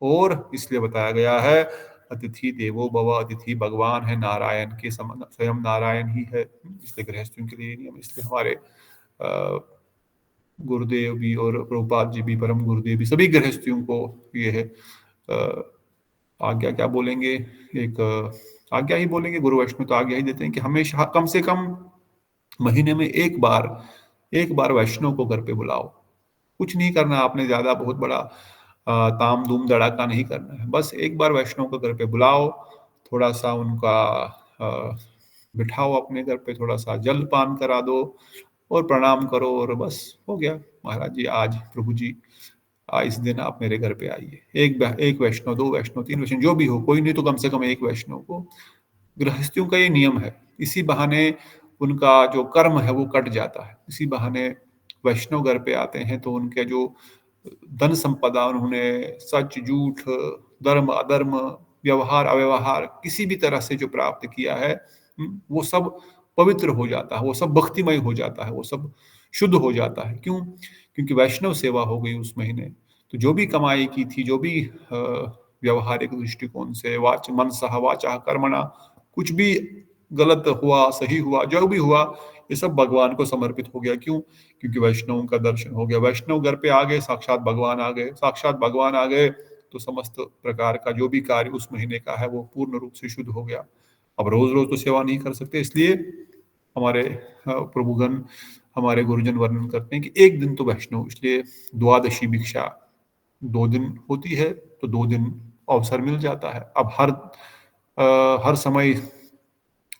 और इसलिए बताया गया है, अतिथि देवो भव, अतिथि भगवान है, नारायण के समान, स्वयं नारायण ही है। इसलिए गृहस्थियों के लिए नियम, इसलिए हमारे गुरुदेव भी और प्रभुपाद जी भी, परम गुरुदेव भी, सभी गृहस्थियों को ये है आज्ञा, क्या बोलेंगे, एक आज्ञा ही बोलेंगे। गुरु वैष्णव तो आज्ञा ही देते हैं कि हमेशा कम से कम महीने में एक बार वैष्णव को घर पे बुलाओ। कुछ नहीं करना आपने, ज्यादा बहुत बड़ा ताम धूम धड़ाका नहीं करना है, बस एक बार वैष्णव को घर पे बुलाओ, थोड़ा सा उनका बिठाओ अपने घर पे, थोड़ा सा जल पान करा दो और प्रणाम करो और बस हो गया। महाराज जी आज प्रभु जी इस दिन आप मेरे घर पे आइए। एक वैष्णव, 2 वैष्णव, 3 वैष्णव, जो भी हो, कोई नहीं तो कम से कम एक वैष्णव को। गृहस्थियों का ये नियम है। इसी बहाने उनका जो कर्म है वो कट जाता है। इसी बहाने वैष्णव घर पे आते हैं तो उनके जो धन संपदा उन्होंने सच झूठ, धर्म अधर्म, व्यवहार अव्यवहार, किसी भी तरह से जो प्राप्त किया है, वो सब पवित्र हो जाता है, वो सब भक्तिमय हो जाता है, वो सब शुद्ध हो जाता है। क्यों? क्योंकि वैष्णव सेवा हो गई उस महीने। तो जो भी कमाई की थी, जो भी व्यवहारिक दृष्टिकोण से, मनसः वाचा कर्मणा, कुछ भी गलत हुआ, सही हुआ, जो भी हुआ, ये सब भगवान को समर्पित हो गया। क्यों? क्योंकि वैष्णव का दर्शन हो गया। वैष्णव घर पे आ गए, साक्षात भगवान आ गए। साक्षात भगवान आ गए तो समस्त प्रकार का जो भी कार्य उस महीने का है वो पूर्ण रूप से शुद्ध हो गया। अब रोज रोज तो सेवा नहीं कर सकते, इसलिए हमारे प्रभुगण, हमारे गुरुजन वर्णन करते हैं कि एक दिन तो वैष्णव, इसलिए द्वादशी भिक्षा 2 दिन होती है तो 2 दिन अवसर मिल जाता है। अब हर समय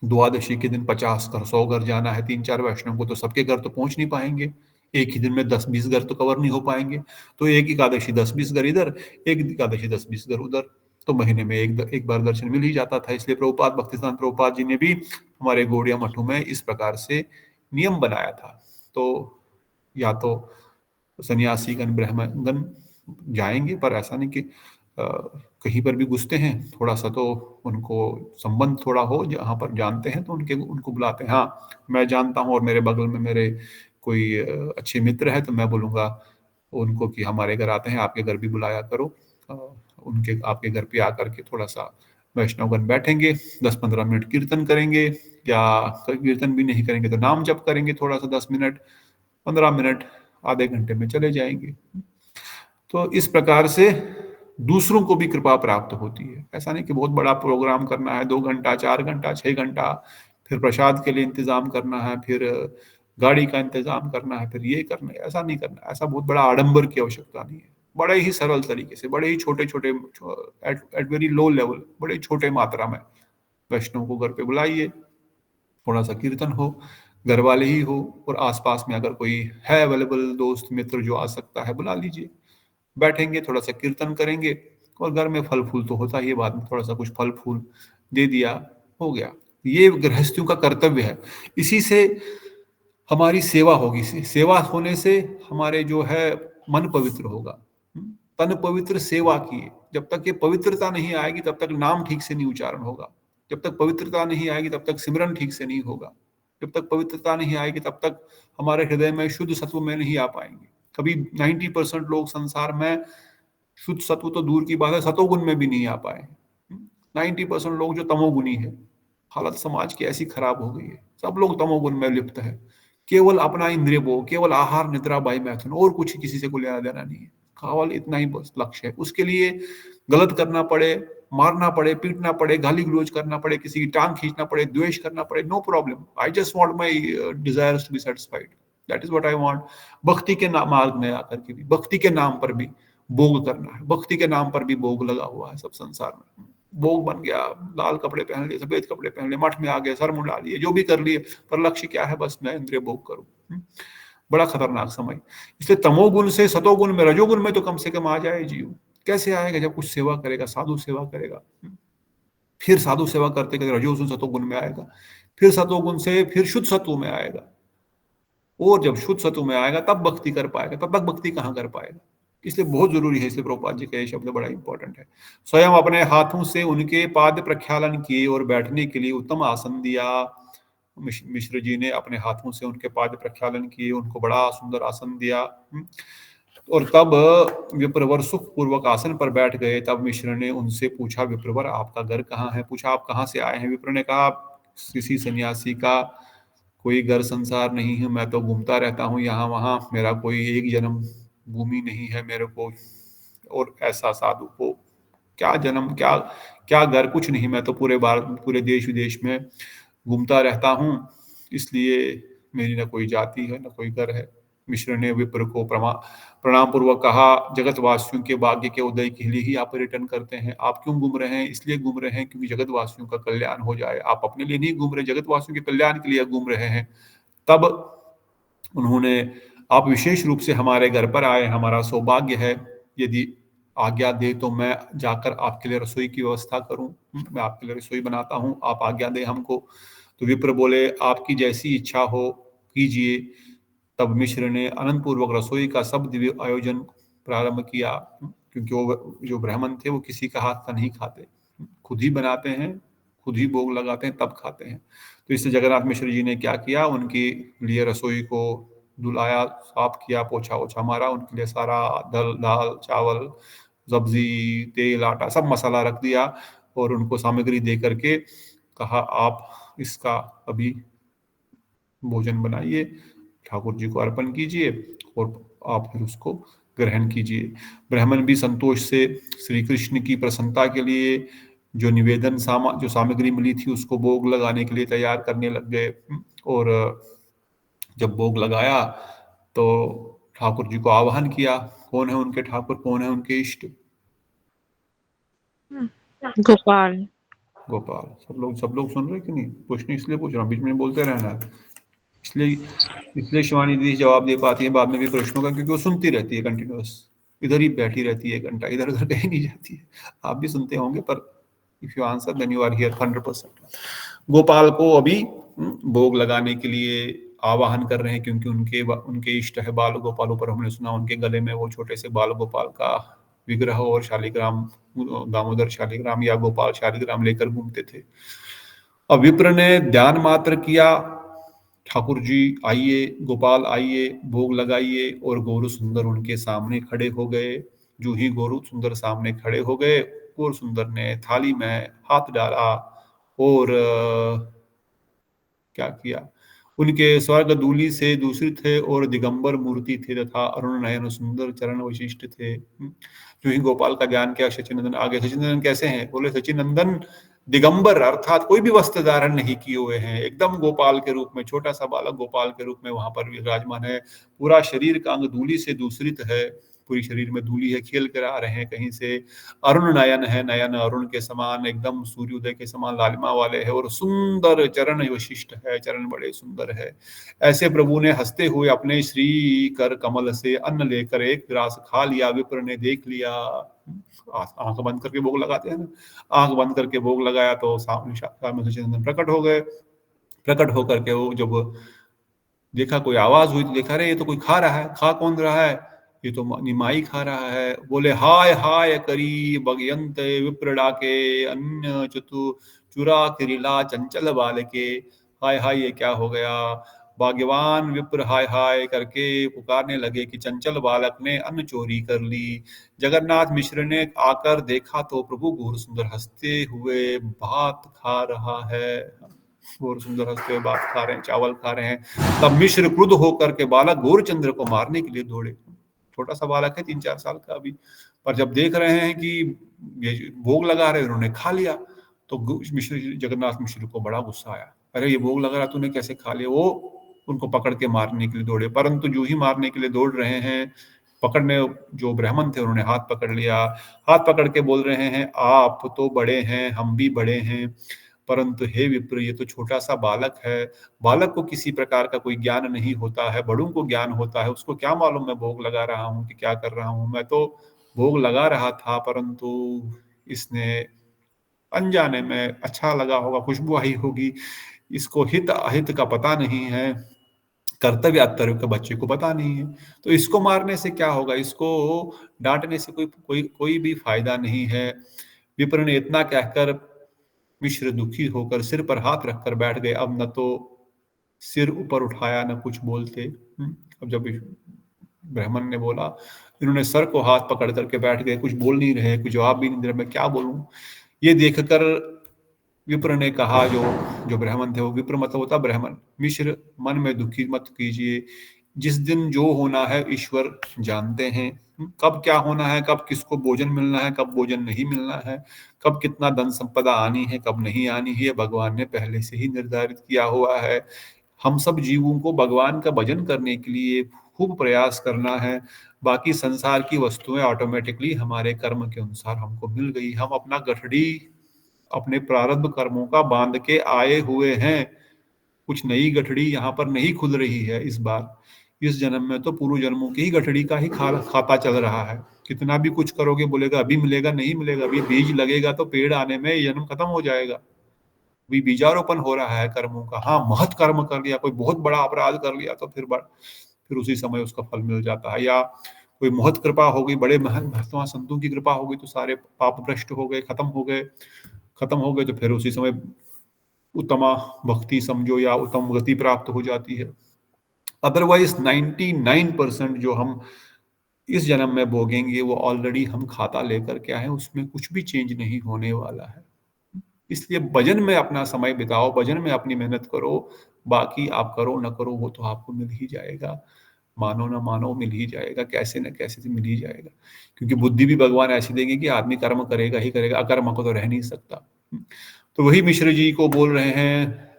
द्वादशी के दिन 50 घर, 100 घर जाना है 3-4 वैष्णव को, तो सबके घर तो पहुंच नहीं पाएंगे। एक ही दिन में 10-20 घर तो कवर नहीं हो पाएंगे। तो एक एकादशी 10-20 घर इधर, एक एकादशी 10-20 घर उधर, तो महीने में एक बार दर्शन मिल ही जाता था। इसलिए प्रभुपाद भक्तिसिद्धांत प्रभुपाद जी ने भी हमारे गौड़िया मठों में इस प्रकार से नियम बनाया था। तो या तो सन्यासीगण, ब्राह्मणगण जाएंगे, पर ऐसा नहीं कि कहीं पर भी घुसते हैं, थोड़ा सा तो उनको संबंध थोड़ा हो, जहाँ पर जानते हैं तो उनको बुलाते हैं। हाँ, मैं जानता हूँ और मेरे बगल में मेरे कोई अच्छे मित्र है तो मैं बोलूँगा उनको कि हमारे घर आते हैं, आपके घर भी बुलाया करो। उनके आपके घर पे आकर के थोड़ा सा वैष्णवगण बैठेंगे, 10-15 मिनट कीर्तन करेंगे, या कीर्तन भी नहीं करेंगे तो नाम जप करेंगे थोड़ा सा, 10 मिनट, 15 मिनट, आधे घंटे में चले जाएंगे। तो इस प्रकार से दूसरों को भी कृपा प्राप्त होती है। ऐसा नहीं कि बहुत बड़ा प्रोग्राम करना है, 2 घंटा, 4 घंटा, 6 घंटा, फिर प्रसाद के लिए इंतजाम करना है, फिर गाड़ी का इंतजाम करना है, फिर ये करना है, ऐसा नहीं करना। ऐसा बहुत बड़ा आडंबर की आवश्यकता नहीं है। बड़े ही सरल तरीके से, बड़े ही छोटे छोटे, एट वेरी लो लेवल, बड़े छोटे मात्रा में वैष्णव को घर पे बुलाइए, थोड़ा सा कीर्तन हो, घर वाले ही हो, और आसपास में अगर कोई है अवेलेबल दोस्त मित्र जो आ सकता है, बुला लीजिए। बैठेंगे, थोड़ा सा कीर्तन करेंगे, और घर में फल फूल तो होता ही है, बाद में थोड़ा सा कुछ फल फूल दे दिया, हो गया। ये गृहस्थियों का कर्तव्य है। इसी से हमारी सेवा होगी। सेवा होने से हमारे जो है मन पवित्र होगा। तन पवित्र सेवा किए। जब तक ये पवित्रता नहीं आएगी तब तक नाम ठीक से नहीं उच्चारण होगा। जब तक पवित्रता नहीं आएगी तब तक सिमरन ठीक से नहीं होगा। जब तक पवित्रता नहीं आएगी तब तक हमारे हृदय में शुद्ध सत्व में नहीं आ पाएंगे। कभी 90% लोग संसार में शुद्ध सत्व तो दूर की बात है, सतोगुण में भी नहीं आ पाए। 90% लोग जो तमोगुणी है, हालत समाज की ऐसी खराब हो गई है, सब लोग तमोगुण में लिप्त है। केवल अपना इंद्रिय भोग, केवल आहार, निद्रा, बाई मैथुन, और कुछ किसी से को लेना देना नहीं है। केवल इतना ही बस लक्ष्य है। उसके लिए गलत करना पड़े, मारना पड़े, पीटना पड़े, गाली गलौज करना पड़े, किसी की टांग खींचना पड़े, द्वेष करना पड़े, no problem. I just want my desires to be satisfied, that is what I want. भक्ति के मार्ग में आकर के भी, भक्ति के नाम पर भी भोग करना है, भक्ति के नाम पर भी भोग लगा हुआ है सब संसार में। भोग बन गया, लाल कपड़े पहन लिए, सफेद कपड़े पहन लिए, मठ में आ गए, सर मुंडा लिए, जो भी कर लिए, पर लक्ष्य क्या है? बस मैं इंद्रिय भोग करूं। बड़ा खतरनाक समय। इसलिए तमोगुण से सतोगुण में, रजोगुण में तो कम से कम आ जाए जीव। कैसे आएगा? जब कुछ सेवा करेगा, साधु सेवा करेगा, फिर साधु सेवा करते करते रजोगुण सतोगुण में आएगा, फिर सतोगुण से फिर शुद्ध सत्व में आएगा, और जब शुद्ध सत्व में आएगा तब भक्ति कर पाएगा। तब तक भक्ति कहाँ कर पाएगा? इसलिए बहुत जरूरी है। इसलिए प्रभुपाद जी का ये शब्द बड़ा इंपॉर्टेंट है। स्वयं अपने हाथों से उनके पाद प्रक्षालन किए और बैठने के लिए उत्तम आसन दिया। मिश्र जी ने अपने हाथों से उनके पाद प्रक्षालन किए, उनको बड़ा सुंदर आसन दिया। और तब विप्रवर सुख पूर्वक आसन पर बैठ गए। तब मिश्र ने उनसे पूछा, विप्रवर आपका घर कहाँ है? पूछा, आप कहाँ से आए हैं? विप्र ने कहा, किसी सन्यासी का कोई घर संसार नहीं है, मैं तो घूमता रहता हूँ यहाँ वहाँ, मेरा कोई एक जन्म भूमि नहीं है मेरे को, और ऐसा साधु को क्या जन्म, क्या क्या घर, कुछ नहीं, मैं तो पूरे भारत, पूरे देश विदेश में घूमता रहता हूँ, इसलिए मेरी न कोई जाति है न कोई घर है। मिश्र ने विप्र को प्रणाम पूर्वक कहा, जगतवासियों के भाग्य के उदय के लिए ही आप पर्यटन करते हैं। आप क्यों घूम रहे हैं? इसलिए घूम रहे हैं क्योंकि जगतवासियों का कल्याण हो जाए। आप अपने लिए नहीं घूम रहे, जगतवासियों के कल्याण के लिए घूम रहे हैं। तब उन्होंने, आप विशेष रूप से हमारे घर पर आए, हमारा सौभाग्य है, यदि आज्ञा दे तो मैं जाकर आपके लिए रसोई की व्यवस्था करूं। मैं आपके लिए रसोई बनाता हूं, आप आज्ञा दे हमको। तो विप्र बोले, आपकी जैसी इच्छा हो कीजिए। तब मिश्र ने अनंत पूर्वक रसोई का सब दिव्य आयोजन प्रारंभ किया, क्योंकि वो जो ब्राह्मण थे वो किसी का हाथ का नहीं खाते, खुद ही बनाते हैं, खुद ही भोग लगाते हैं, तब खाते हैं। तो इससे जगन्नाथ मिश्र जी ने क्या किया, उनके लिए रसोई को धुलाया, साफ किया, पोछा ओछा मारा, उनके लिए सारा दाल चावल सब्जी तेल आटा सब मसाला रख दिया, और उनको सामग्री दे करके कहा, आप इसका अभी भोजन बनाइए, ठाकुर जी को अर्पण कीजिए और आप फिर उसको ग्रहण कीजिए। ब्राह्मण भी संतोष से श्री कृष्ण की प्रसन्नता के लिए जो निवेदन जो सामग्री मिली थी उसको भोग लगाने के लिए तैयार करने लग गए। और जब भोग लगाया तो ठाकुर जी को आह्वान किया, कौन है उनके ठाकुर, कौन है उनके इष्ट? गोपाल। गोपाल। सब लोग सुन रहे कि नहीं? प्रश्न इसलिए पूछ रहा हूँ, बीच में बोलते रहना है। इसलिए शिवानी दीदी जवाब दे पाती है बाद में भी प्रश्नों का, क्योंकि वो सुनती रहती है कंटिन्यूअस, इधर ही बैठी रहती है 1 घंटा, इधर उधर कहीं नहीं जाती है। आप भी सुनते होंगे, पर if you answer then you are here 100%। Gopal को अभी भोग लगाने के लिए आवाहन कर रहे हैं, क्योंकि उनके इष्ट है बाल गोपाल। ऊपर हमने सुना उनके गले में वो छोटे से बाल गोपाल का विग्रह और शालिग्राम, दामोदर शालिग्राम या गोपाल शालिग्राम लेकर घूमते थे। अब विप्र ने ध्यान मात्र किया, ठाकुर जी आइए, गोपाल आइए, भोग लगाइए, और गौर सुंदर उनके सामने खड़े हो गए। जो ही गौर सुंदर सामने खड़े हो गए, गौर सुंदर ने थाली में हाथ डाला और क्या किया, उनके स्वर्ग धूलि से दूषित थे और दिगंबर मूर्ति थे तथा अरुण नयन सुंदर चरण विशिष्ट थे। जो ही गोपाल का ज्ञान किया, सचिनंदन आ गए। सचिनंदन कैसे हैं? बोले सचिनंदन दिगंबर, अर्थात कोई भी वस्त्र धारण नहीं किए हुए हैं, एकदम गोपाल के रूप में, छोटा सा बालक गोपाल के रूप में वहां पर विराजमान है। पूरा शरीर का अंग धूलि से दूषित है, पूरी शरीर में धूलि है, खेल कर आ रहे हैं कहीं से। अरुण नयन है, नयन अरुण के समान एकदम सूर्योदय के समान लालिमा वाले है, और सुंदर चरण विशिष्ट है, चरण बड़े सुंदर है। ऐसे प्रभु ने हंसते हुए अपने श्री कर कमल से अन्न लेकर एक ग्रास खा लिया। विप्र ने देख लिया, आंख बंद करके भोग लगाते हैं ना, आंख बंद करके भोग लगाया तो सामने सचिनंदन प्रकट हो गए। प्रकट होकर के वो जब देखा कोई आवाज हुई तो देखा, अरे ये तो कोई खा रहा है। खा कौन रहा है? ये तो निमाई खा रहा है। बोले हाय हाय करी बगयंत विप्र डाके अन्य चतु चुरा किरिला चंचल बालके। हाय हाय ये क्या हो गया? भाग्यवान विप्र हाय हाय करके पुकारने लगे कि चंचल बालक ने अन्न चोरी कर ली। जगन्नाथ मिश्र ने आकर देखा तो प्रभु घोर सुंदर हंसते हुए भात खा रहा है। घोर सुंदर हंसते हुए भात खा रहे हैं, चावल खा रहे हैं। तब मिश्र क्रुद्ध होकर के बालक गौरचंद्र को मारने के लिए दौड़े। छोटा सा बालक है, 3-4 साल का अभी, पर जब देख रहे हैं कि ये भोग लगा रहे, उन्होंने खा लिया, तो मिश्र जगन्नाथ मिश्र को बड़ा गुस्सा आया। अरे ये भोग लगा रहा, तूने कैसे खा लिया? वो उनको पकड़ के मारने के लिए दौड़े, परंतु जो ही मारने के लिए दौड़ रहे हैं, पकड़ने जो ब्राह्मण थे उन्होंने हाथ पकड़ लिया। हाथ पकड़ के बोल रहे हैं, आप तो बड़े हैं, हम भी बड़े हैं, परंतु हे विप्र ये तो छोटा सा बालक है। बालक को किसी प्रकार का कोई ज्ञान नहीं होता है, बड़ों को ज्ञान होता है। उसको क्या मालूम मैं भोग लगा रहा हूँ कि क्या कर रहा हूँ? मैं तो भोग लगा रहा था, परंतु इसने अनजाने में, अच्छा लगा होगा, खुशबू आई होगी, इसको हित अहित का पता नहीं है, कर्तव्य अकर्तव्य का बच्चे को पता नहीं है, तो इसको मारने से क्या होगा, इसको डांटने से कोई भी फायदा नहीं है। विप्र ने इतना कहकर मिश्र दुखी होकर सिर पर हाथ रखकर बैठ गए। अब न तो सिर ऊपर उठाया न कुछ बोलते। अब जब ब्राह्मण ने बोला, इन्होंने सर को हाथ पकड़ करके बैठ गए, कुछ बोल नहीं रहे, कुछ जवाब भी नहीं दे रहे, मैं क्या बोलूं? ये देखकर विप्र ने कहा, जो ब्राह्मण थे, वो विप्र मतलब होता ब्राह्मण, मिश्र मन में दुखी मत कीजिए, जिस दिन जो होना है ईश्वर जानते हैं। कब क्या होना है, कब किसको भोजन मिलना है, कब भोजन नहीं मिलना है, कब कितना धन संपदा आनी है, कब नहीं आनी है, भगवान ने पहले से ही निर्धारित किया हुआ है। हम सब जीवों को भगवान का भजन करने के लिए खूब प्रयास करना है। बाकी संसार की वस्तुएं ऑटोमेटिकली हमारे कर्म के अनुसार हमको मिल गई। हम अपना गठड़ी अपने प्रारब्ध कर्मों का बांध के आए हुए हैं। कुछ नई गठड़ी यहाँ पर नहीं खुल रही है इस बार। इस जन्म में तो पूर्व जन्मों की ही गठड़ी का ही खाता चल रहा है। कितना भी कुछ करोगे, बोलेगा अभी मिलेगा, नहीं मिलेगा। अभी बीज लगेगा तो पेड़ आने में जन्म खत्म हो जाएगा। अभी बीजारोपण हो रहा है कर्मों का। हाँ, महत् कर्म कर लिया, कोई बहुत बड़ा अपराध कर लिया तो फिर उसी समय उसका फल मिल जाता है। या कोई महत् कृपा हो गई, बड़े महात्मा संतों की कृपा हो गई तो सारे पाप भ्रष्ट हो गए, खत्म हो गए तो फिर उसी समय उत्तम भक्ति समझो या उत्तम गति प्राप्त हो जाती है। अदरवाइज 99% जो हम इस जन्म में भोगेंगे वो ऑलरेडी हम खाता लेकर के आए हैं, उसमें कुछ भी चेंज नहीं होने वाला है। इसलिए भजन में अपना समय बिताओ, भजन में अपनी मेहनत करो, बाकी आप करो न करो वो तो आपको मिल ही जाएगा, मानो ना मानो मिल ही जाएगा, कैसे न कैसे तो मिल ही जाएगा। क्योंकि बुद्धि भी भगवान ऐसी देंगे कि आदमी कर्म करेगा ही करेगा, अकर्म को तो रह नहीं सकता। तो वही मिश्र जी को बोल रहे हैं,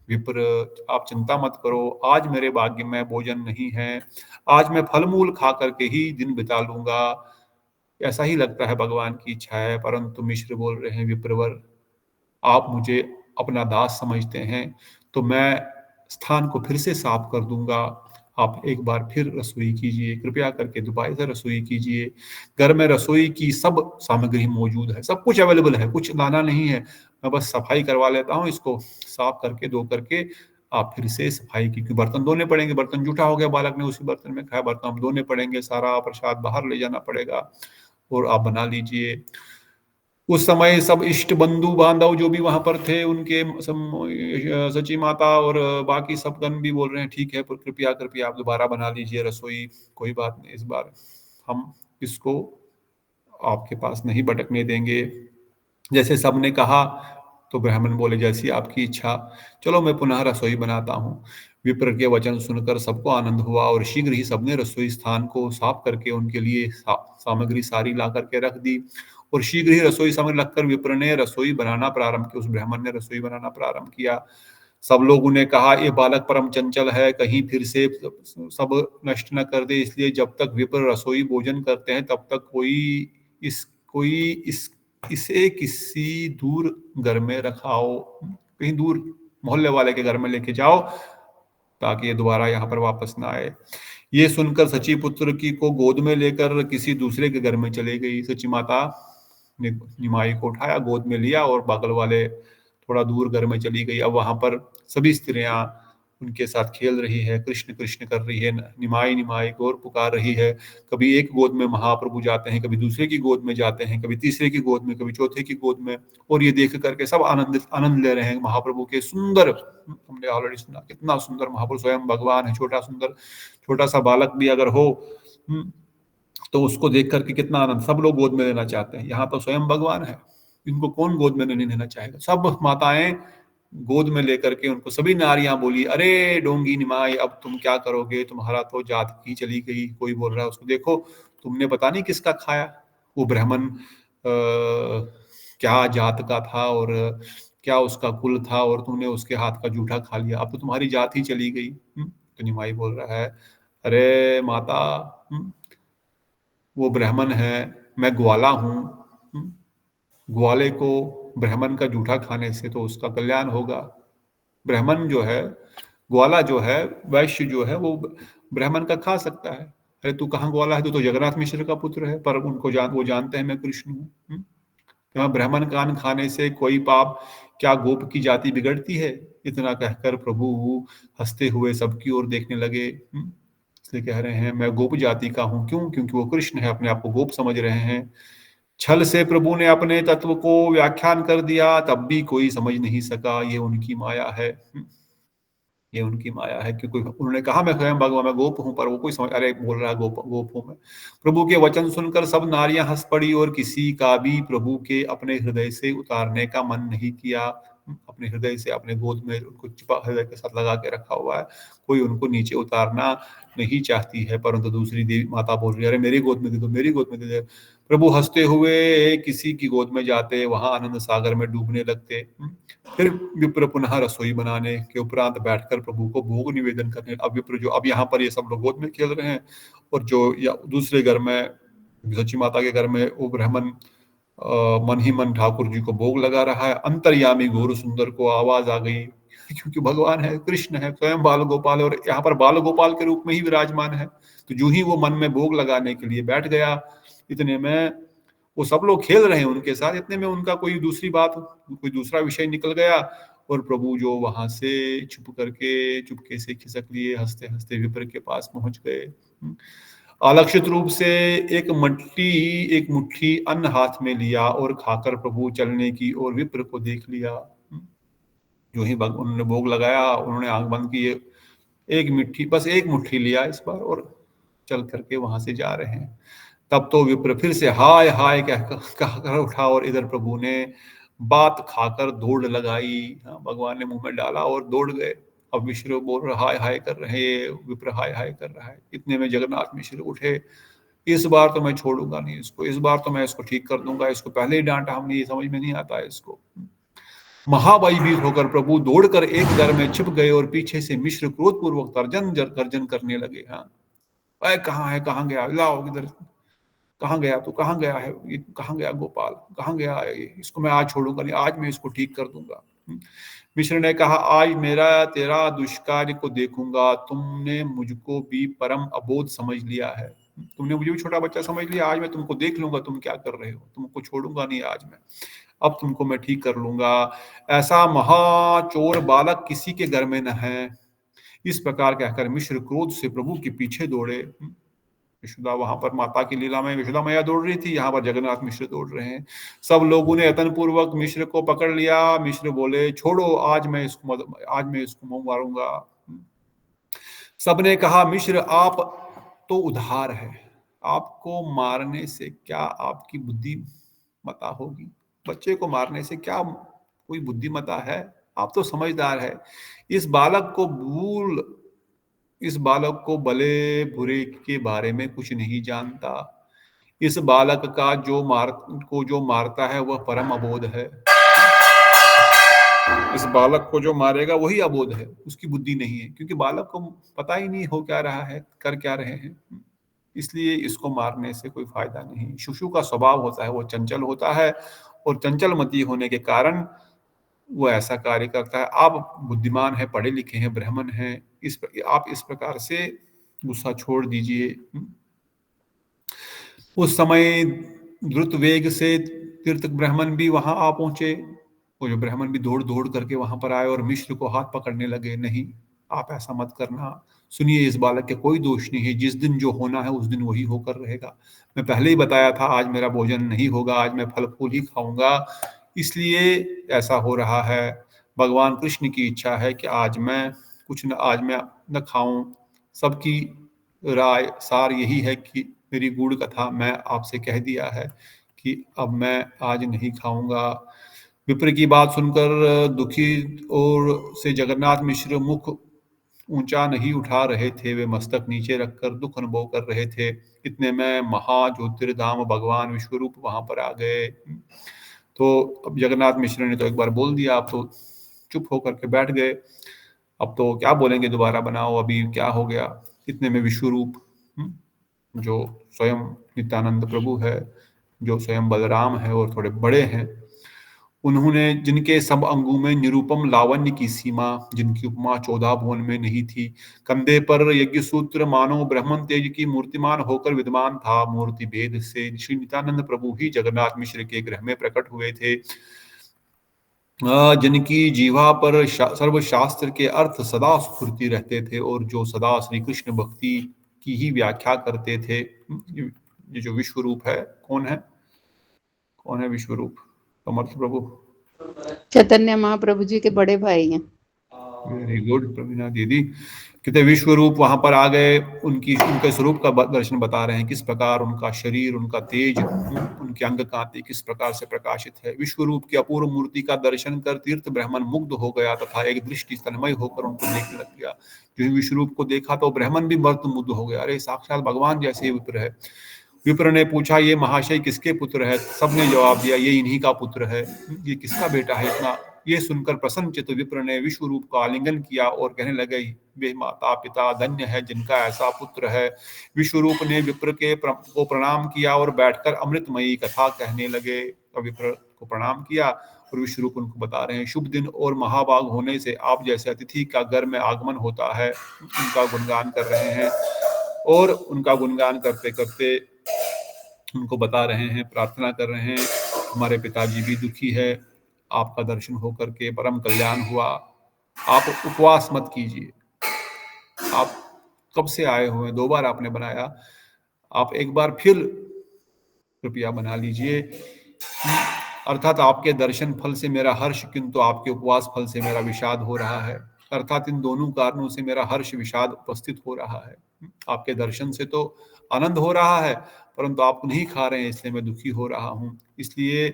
विप्र आप चिंता मत करो, आज मेरे भाग्य में भोजन नहीं है, आज मैं फल मूल खा करके ही दिन बिता लूंगा, ऐसा ही लगता है भगवान की इच्छा है। परंतु मिश्र बोल रहे हैं, विप्रवर आप मुझे अपना दास समझते हैं तो मैं स्थान को फिर से साफ कर दूंगा, आप एक बार फिर रसोई कीजिए, कृपया करके दोबारा से रसोई कीजिए। घर में रसोई की सब सामग्री मौजूद है, सब कुछ अवेलेबल है, कुछ लाना नहीं है, मैं बस सफाई करवा लेता हूँ, इसको साफ करके धो करके आप फिर से सफाई की, बर्तन धोने पड़ेंगे, बर्तन जूठा हो गया, बालक ने उसी बर्तन में खाया, बर्तन हम धोने पड़ेंगे, सारा प्रसाद बाहर ले जाना पड़ेगा और आप बना लीजिए। उस समय सब इष्ट बंधु बांधव जो भी वहां पर थे, उनके सची माता और बाकी सब गण भी बोल रहे हैं, ठीक है, पर कृपया कृपया आप दोबारा बना लीजिए रसोई, कोई बात नहीं, इस बार हम इसको आपके पास नहीं भटकने देंगे। जैसे सबने कहा तो ब्राह्मण बोले, जैसी आपकी इच्छा, चलो मैं पुनः रसोई बनाता हूँ। विप्र के वचन सुनकर सबको आनंद हुआ और शीघ्र ही सबने रसोई स्थान को साफ करके उनके लिए सामग्री सारी ला करके रख दी और शीघ्र ही रसोई सामग्री रखकर विप्र ने रसोई बनाना प्रारंभ किया, उस ब्राह्मण ने रसोई बनाना प्रारंभ किया। सब लोगों ने कहा, ये बालक परम चंचल है, कहीं फिर से सब नष्ट न कर दे, इसलिए जब तक विप्र रसोई भोजन करते हैं तब तक इसे किसी दूर घर में रखाओ, कहीं दूर मोहल्ले वाले के घर में लेके जाओ ताकि ये दोबारा यहाँ पर वापस ना आए। ये सुनकर सची पुत्र की को गोद में लेकर किसी दूसरे के घर में चली गई। सची माता ने निमाई को उठाया, गोद में लिया और बगल वाले थोड़ा दूर घर में चली गई। अब वहां पर सभी स्त्रियां उनके साथ खेल रही है, कृष्ण कृष्ण कर रही है, निमाई निमाई को और पुकार रही है। कभी एक गोद में महाप्रभु जाते हैं, कभी दूसरे की गोद में जाते हैं, कभी तीसरे की गोद में, कभी चौथे की गोद में, और ये देख करके सब आनंद ले रहे हैं महाप्रभु के सुंदर। हमने ऑलरेडी सुना कितना सुंदर महाप्रभु स्वयं भगवान है, छोटा सुंदर छोटा सा बालक भी अगर हो तो उसको देख करके कितना आनंद, सब लोग गोद में लेना चाहते हैं। यहाँ तो स्वयं भगवान है, इनको कौन गोद में नहीं लेना चाहेगा। सब माताएं गोद में लेकर के उनको, सभी नारियां बोली, अरे डोंगी निमाई अब तुम क्या करोगे, तुम्हारा तो जात की चली गई। कोई बोल रहा है उसको, देखो तुमने पता नहीं किसका खाया, वो ब्राह्मण क्या जात का था और क्या उसका कुल था और तुमने उसके हाथ का जूठा खा लिया, अब तो तुम्हारी जात ही चली गई। तो निमाई बोल रहा है, अरे माता वो ब्राह्मण है, मैं ग्वाला हूं, ग्वाले को ब्राह्मण का जूठा खाने से तो उसका कल्याण होगा। ब्राह्मण जो है, ग्वाला जो है, वैश्य जो है, वो ब्राह्मण का खा सकता है। अरे तू कहाँ ग्वाला है, तू तो जगन्नाथ मिश्र का पुत्र है। पर वो जानते हैं मैं कृष्ण हूँ। यहाँ ब्राह्मण कान खाने से कोई पाप, क्या गोप की जाति बिगड़ती है। इतना कहकर प्रभु हंसते हुए सबकी ओर देखने लगे। इसलिए कह रहे हैं मैं गोप जाति का हूं, क्यों? क्योंकि वो कृष्ण है, अपने आप को गोप समझ रहे हैं। छल से प्रभु ने अपने तत्व को व्याख्यान कर दिया, तब भी कोई समझ नहीं सका। ये उनकी माया है, ये उनकी माया है। क्योंकि उन्होंने कहा मैं स्वयं भगवान, मैं गोप हूं, पर वो कोई समझ, अरे बोल रहा है गोप गोप हूं मैं। प्रभु के वचन सुनकर सब नारियां हंस पड़ी और किसी का भी प्रभु के अपने हृदय से उतारने का मन नहीं किया। अपने हृदय से, अपने गोद में उनको चिपा हृदय के साथ लगा के रखा हुआ है, कोई उनको नीचे उतारना नहीं चाहती है। परंतु दूसरी देवी माता बोल रही है, अरे मेरी गोद में दे दो, मेरी गोद में दे दो। प्रभु हंसते हुए किसी की गोद में जाते, वहां आनंद सागर में डूबने लगते। फिर विप्र पुनः रसोई बनाने के उपरांत बैठकर प्रभु को भोग निवेदन करने। अब विप्र जो, अब यहाँ पर ये सब लोग गोद में खेल रहे हैं और जो या दूसरे घर में, सची माता के घर में, वो ब्राह्मण मन ही मन ठाकुर जी को भोग लगा रहा है। अंतर्यामी गौर सुंदर को आवाज आ गई, क्योंकि भगवान है, कृष्ण है, स्वयं बाल गोपाल, और यहाँ पर बाल गोपाल के रूप में ही विराजमान है। तो जो ही वो मन में भोग लगाने के लिए बैठ गया, इतने में वो सब लोग खेल रहे हैं उनके साथ, इतने में उनका कोई दूसरी बात, कोई दूसरा विषय निकल गया और प्रभु जो वहां से चुपके से खिसक लिए, हंसते हंसते विप्र के पास पहुंच गए। अलक्षित रूप से एक मुट्ठी अन्न हाथ में लिया और खाकर प्रभु चलने की और विप्र को देख लिया। जो ही उन्होंने भोग लगाया, उन्होंने आंख बंद की, बस एक मुट्ठी लिया इस बार और चल करके वहां से जा रहे हैं। तब तो विप्र फिर से हाय हाय कहकर उठा और इधर प्रभु ने बात खाकर दौड़ लगाई। हाँ, भगवान ने मुंह में डाला और दौड़ गए। अब मिश्र बोल रहा हाय हाय कर रहे हैं, विप्र हाय हाय कर रहा है। इतने में जगन्नाथ मिश्र उठे, इस बार तो मैं छोड़ूंगा नहीं इसको, इस बार तो मैं इसको ठीक कर दूंगा, इसको पहले ही डांटा हमने, ये समझ में नहीं आता है इसको। महाभयभीत होकर प्रभु दौड़कर एक घर में छिप गए और पीछे से मिश्र क्रोधपूर्वक गर्जन करने लगे। हाँ, अरे कहाँ है, कहाँ गया, लाओ इधर, कहाँ गया तू, कहाँ गया है ये, कहाँ गया गोपाल, कहाँ गया है ये, इसको मैं आज छोड़ूंगा नहीं, आज मैं इसको ठीक कर दूंगा। मिश्र ने कहा, आज मेरा तेरा दुष्कार्य को देखूंगा। तुमने मुझको भी परम अबोध समझ लिया है, तुमने मुझे भी छोटा बच्चा समझ लिया। आज मैं तुमको देख लूंगा, तुम क्या कर रहे हो, तुमको छोड़ूंगा नहीं आज मैं, अब तुमको मैं ठीक कर लूंगा। ऐसा महाचोर बालक किसी के घर में न है। इस प्रकार कहकर मिश्र क्रोध से प्रभु के पीछे दौड़े। यशोदा वहां पर माता की लीला में यशोदा मैया दौड़ रही थी, यहाँ पर जगन्नाथ मिश्र दौड़ रहे हैं। सब लोगों ने यत्न पूर्वक मिश्र को पकड़ लिया। मिश्र बोले, छोड़ो, आज मैं इसको मुंह मारूंगा। सबने कहा, मिश्र आप तो उधार है, आपको मारने से क्या आपकी बुद्धिमता होगी, बच्चे को मारने से क्या कोई बुद्धिमता है, आप तो समझदार है। इस बालक को भले बुरे के बारे में कुछ नहीं जानता। इस बालक का जो मारता है वह परम अबोध है। इस बालक को जो मारेगा वही अबोध है, उसकी बुद्धि नहीं है, क्योंकि बालक को पता ही नहीं हो क्या रहा है, कर क्या रहे हैं, इसलिए इसको मारने से कोई फायदा नहीं। शिशु का स्वभाव होता है, वो चंचल होता है और चंचल मति होने के कारण वो ऐसा कार्य करता है। आप बुद्धिमान है, पढ़े लिखे हैं, ब्राह्मण हैं, आप इस प्रकार से गुस्सा छोड़ दीजिए। उस समय द्रुत वेग से तीर्थ ब्राह्मण भी वहां आ पहुंचे। वो जो ब्राह्मण भी दौड़ दौड़ करके वहां पर आए और मिश्र को हाथ पकड़ने लगे। नहीं, आप ऐसा मत करना, सुनिए, इस बालक के कोई दोष नहीं है, जिस दिन जो होना है उस दिन वही होकर रहेगा। मैं पहले ही बताया था, आज मेरा भोजन नहीं होगा, आज मैं फल फूल ही खाऊंगा, इसलिए ऐसा हो रहा है। भगवान कृष्ण की इच्छा है कि आज मैं न खाऊं। सबकी राय सार यही है कि मेरी गूढ़ कथा मैं आपसे कह दिया है कि अब मैं आज नहीं खाऊंगा। विप्र की बात सुनकर दुखी और से जगन्नाथ मिश्र मुख ऊंचा नहीं उठा रहे थे, वे मस्तक नीचे रखकर दुख अनुभव कर रहे थे। इतने में महाज्योतिर्धाम भगवान विश्वरूप वहां पर आ गए। तो अब जगन्नाथ मिश्र ने तो एक बार बोल दिया, अब तो चुप होकर के बैठ गए। अब तो क्या बोलेंगे, दोबारा बनाओ, अभी क्या हो गया। इतने में विश्वरूप जो स्वयं नित्यानंद प्रभु है, जो स्वयं बलराम है और थोड़े बड़े हैं, उन्होंने जिनके सब अंगों में निरूपम लावण्य की सीमा, जिनकी उपमा 14 भुवन में नहीं थी, कंधे पर यज्ञ सूत्र मानो ब्रह्मन तेज की मूर्तिमान होकर विद्यमान था। मूर्ति भेद से श्री नित्यानंद प्रभु ही जगन्नाथ मिश्र के गृह में प्रकट हुए थे। जिनकी जीवा पर सर्व शास्त्र के अर्थ सदा स्फूर्ति रहते थे और जो सदा श्री कृष्ण भक्ति की ही व्याख्या करते थे। ये जो विश्वरूप है, कौन है विश्वरूप? समर्थ प्रभु चैतन्य महाप्रभु जी के बड़े भाई हैं। वेरी गुड प्रवीणा दीदी। कितने विश्वरूप वहां पर आ गए, उनके स्वरूप का दर्शन बता रहे हैं, किस प्रकार उनका शरीर, उनका तेज, उनके अंग कांति किस प्रकार से प्रकाशित है। विश्वरूप की अपूर्व मूर्ति का दर्शन कर तीर्थ ब्राह्मण मुग्ध हो गया तथा एक दृष्टि तन्मय होकर उनको देखने लग गया। जो विश्वरूप को देखा तो ब्राह्मण भी बहुत मुग्ध हो गया, अरे साक्षात भगवान जैसे विप्र है। विप्र ने पूछा, ये महाशय किसके पुत्र है? सबने जवाब दिया, ये इन्हीं का पुत्र है। ये किसका बेटा है इतना? ये सुनकर प्रसन्नचित्त विप्र ने विश्वरूप का आलिंगन किया और कहने लगे, वे माता पिता धन्य है जिनका ऐसा पुत्र है। विश्वरूप ने विप्र को प्रणाम किया और बैठकर अमृतमयी कथा कहने लगे। तो विप्र को प्रणाम किया और विश्वरूप उनको बता रहे हैं, शुभ दिन और महाभाग होने से आप जैसे अतिथि का घर में आगमन होता है। उनका गुणगान कर रहे हैं और उनका गुणगान करते करते उनको बता रहे हैं, प्रार्थना कर रहे हैं, हमारे पिताजी भी दुखी है, आपका दर्शन होकर के परम कल्याण हुआ। आप उपवास मत कीजिए, आप कब से आए हुए, 2 बार आपने बनाया, आप एक बार फिर कृपया बना लीजिए। अर्थात आपके दर्शन फल से मेरा हर्ष, किंतु आपके उपवास फल से मेरा विषाद हो रहा है। अर्थात इन दोनों कारणों से मेरा हर्ष विषाद उपस्थित हो रहा है। आपके दर्शन से तो आनंद हो रहा है, परंतु आप नहीं खा रहे हैं, इसलिए मैं दुखी हो रहा हूं। इसलिए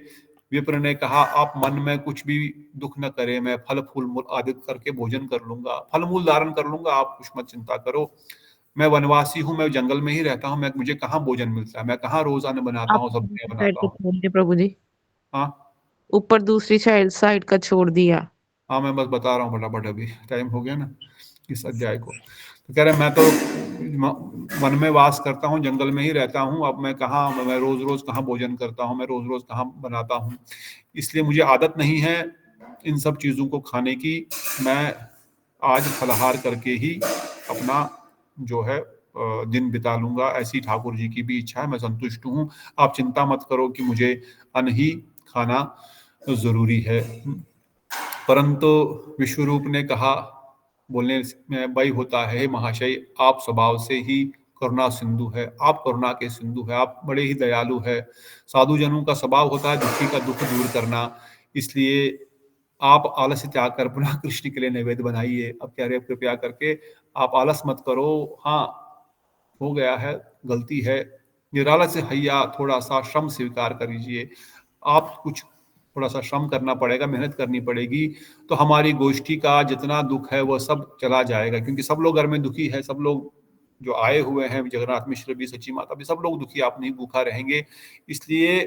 विप्र ने कहा, आप मन में कुछ भी दुख न करें, मैं फल फूल मूल आदि करके भोजन कर लूंगा, फल मूल धारण कर लूंगा, आप कुछ मत चिंता करो। मैं वनवासी हूँ, मैं जंगल में ही रहता हूँ, मैं मुझे कहाँ भोजन मिलता है, मैं कहाँ रोज अन्न बनाता आप हूँ, सब्जियां दूसरी साइड बनाता को हूँ। छोड़ दिया प्रभु जी, हाँ ऊपर दूसरी साइड का छोड़ दिया। हाँ, मैं बस बता रहा हूँ फटाफट, अभी टाइम हो गया ना इस अध्याय को। तो कह रहे मैं तो वन में वास करता हूँ, जंगल में ही रहता हूँ, अब मैं कहाँ, मैं रोज रोज कहाँ भोजन करता हूँ, मैं रोज रोज कहाँ बनाता हूँ, इसलिए मुझे आदत नहीं है इन सब चीजों को खाने की। मैं आज फलाहार करके ही अपना जो है दिन बिता लूंगा, ऐसी ठाकुर जी की भी इच्छा है, मैं संतुष्ट हूँ, आप चिंता मत करो कि मुझे अन्न ही खाना जरूरी है। परंतु विश्वरूप ने कहा, बोलने में भय होता है, "हे महाशय, आप स्वभाव से ही करुणा सिंधु है, आप करुणा के सिंधु है, आप बड़े ही दयालु है। साधु जनों का स्वभाव होता है दुखी का दुख दूर करना, इसलिए आप आलस्य त्याग कर पुनः कृष्ण के लिए नैवेद्य बनाइए। अब कह रहे कृपया करके आप आलस मत करो, हाँ हो गया है, गलती है, निराला से हैया थोड़ा सा श्रम स्वीकार कर लीजिए, आप कुछ थोड़ा सा श्रम करना पड़ेगा, मेहनत करनी पड़ेगी, तो हमारी गोष्ठी का जितना दुख है वो सब चला जाएगा, क्योंकि सब लोग घर में दुखी है, सब लोग जो आए हुए हैं, जगन्नाथ मिश्र भी, सची माता भी, सब लोग दुखी, आप नहीं भूखा रहेंगे, इसलिए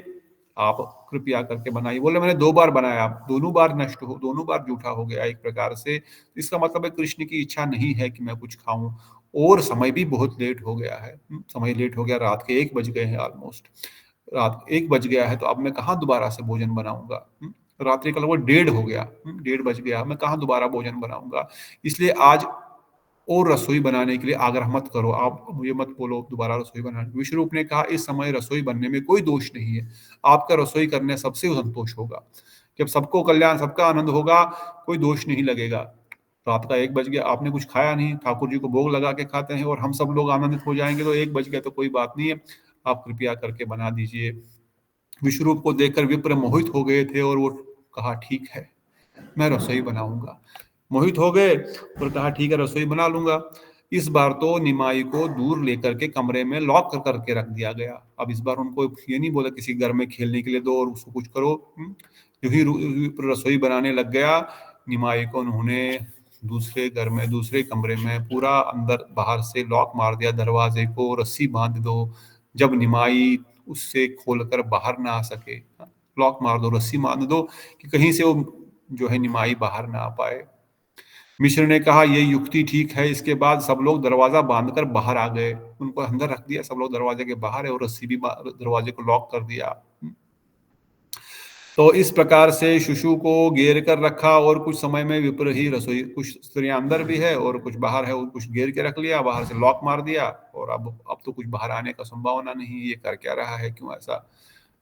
आप कृपया करके बनाइए। बोले मैंने 2 बार बनाया, दोनों बार नष्ट हो, दोनों बार जूठा हो गया एक प्रकार से, इसका मतलब है कृष्ण की इच्छा नहीं है कि मैं कुछ खाऊं, और समय भी बहुत लेट हो गया है, समय लेट हो गया, रात के 1 बज गए हैं ऑलमोस्ट, रात 1 बज गया है, तो अब मैं कहाँ दोबारा से भोजन बनाऊंगा, रात्रि का लगभग 1:30 हो गया, 1:30 बज गया, मैं कहाँ दोबारा भोजन बनाऊंगा, इसलिए आज और रसोई बनाने के लिए आग्रह मत करो, आप मुझे मत बोलो दोबारा रसोई बनाने। विश्वरूप ने कहा, इस समय रसोई बनने में कोई दोष नहीं है, आपका रसोई करने सबसे संतोष होगा, जब सबको कल्याण, सबका आनंद होगा, कोई दोष नहीं लगेगा। रात का 1 बज गया, आपने कुछ खाया नहीं, ठाकुर जी को भोग लगा के खाते हैं, और हम सब लोग आनंदित हो जाएंगे, तो 1 बज गया तो कोई बात नहीं है, आप कृपया करके बना दीजिए। विश्वरूप को देखकर विप्र मोहित हो गए थे, और वो कहा, ठीक है, मैं रसोई बनाऊंगा। मोहित हो गए और कहा, ठीक है, रसोई बना लूंगा। इस बार तो निमाई को दूर लेकर के कमरे में लॉक करके रख दिया गया। अब इस बार उनको ये नहीं बोला किसी घर में खेलने के लिए दो और उसको कुछ करो। जो ही रसोई बनाने लग गया, निमाई को उन्होंने दूसरे घर में, दूसरे कमरे में पूरा अंदर बाहर से लॉक मार दिया, दरवाजे को रस्सी बांध दो, जब निमाई उससे खोलकर बाहर ना आ सके, लॉक मार दो, रस्सी बांध दो कि कहीं से वो जो है निमाई बाहर ना आ पाए। मिश्र ने कहा, यह युक्ति ठीक है। इसके बाद सब लोग दरवाजा बांधकर बाहर आ गए, उनको अंदर रख दिया, सब लोग दरवाजे के बाहर है, और रस्सी भी दरवाजे को लॉक कर दिया। तो इस प्रकार से शिशु को घेर कर रखा, और कुछ समय में विप्र ही रसोई, कुछ स्त्रियां अंदर भी है और कुछ बाहर है, और कुछ घेर के रख लिया, बाहर से लॉक मार दिया, और अब तो कुछ बाहर आने का संभावना नहीं, ये कर क्या रहा है, क्यों ऐसा।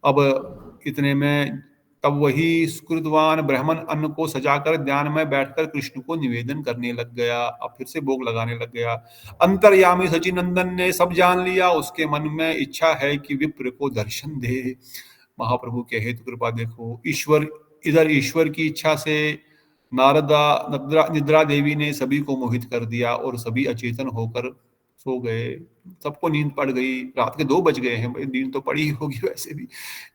अब इतने में तब वही सुकृतवान ब्राह्मण अन्न को सजाकर ध्यान में बैठकर कृष्ण को निवेदन करने लग गया, अब फिर से भोग लगाने लग गया। अंतर्यामी सचिनंदन ने सब जान लिया, उसके मन में इच्छा है कि विप्र को दर्शन दे। महाप्रभु के हेतु कृपा देखो, ईश्वर, इधर ईश्वर की इच्छा से नारदा निद्रा देवी ने सभी को मोहित कर दिया, और सभी अचेतन होकर सो गए, सबको नींद पड़ गई, रात के 2 बज गए हैं, नींद तो पड़ी होगी वैसे भी।